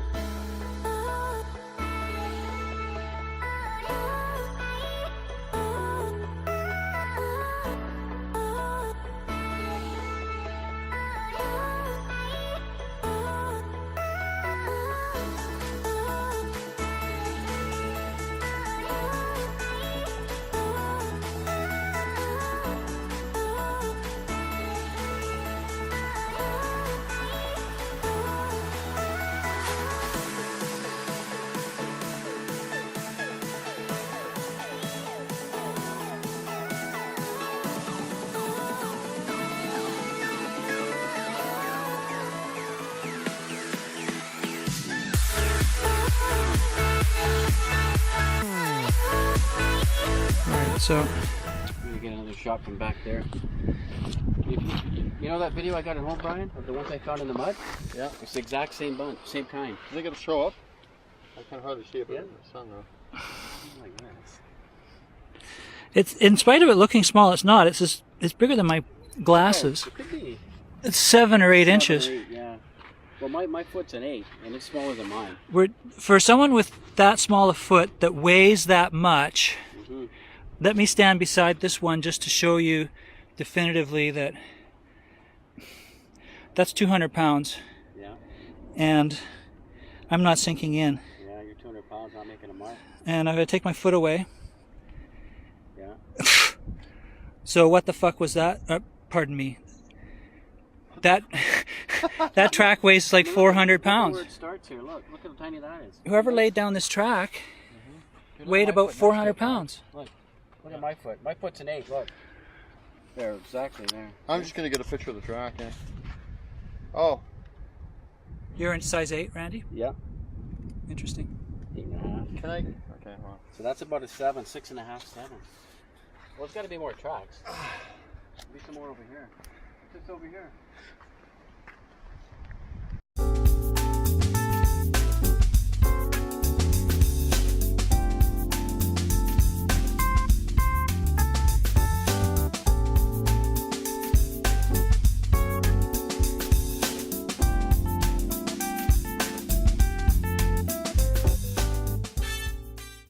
So, I'm gonna get another shot from back there. You know that video I got at home, Brian, of the ones I found in the mud? Yeah. It's the exact same bunch, same kind. I think it'll show up. I can hardly see it in the sun though. Oh my goodness. It's, in spite of it looking small, it's not. It's bigger than my glasses. Oh, it could be. It's 7 or 8 inches. 8, yeah. Well, my foot's an 8, and it's smaller than mine. For someone with that small a foot that weighs that much, let me stand beside this one just to show you definitively that that's 200 pounds. Yeah. And I'm not sinking in. Yeah, you're 200 pounds, not making a mark. And I'm going to take my foot away. Yeah. So what the fuck was that? Pardon me. That that track weighs like 400 pounds. Look where it starts here. Look how tiny that is. Whoever laid down this track weighed about 400 pounds. Look at my foot. My foot's an 8. Look. There, exactly there. I'm just gonna get a picture of the track. Yeah. Oh. You're in size 8, Randy? Yeah. Interesting. 8.5. Can I? Okay. Well. So that's about a 7, 6.5, 7. Well, there's got to be more tracks. Maybe some more over here. Just over here.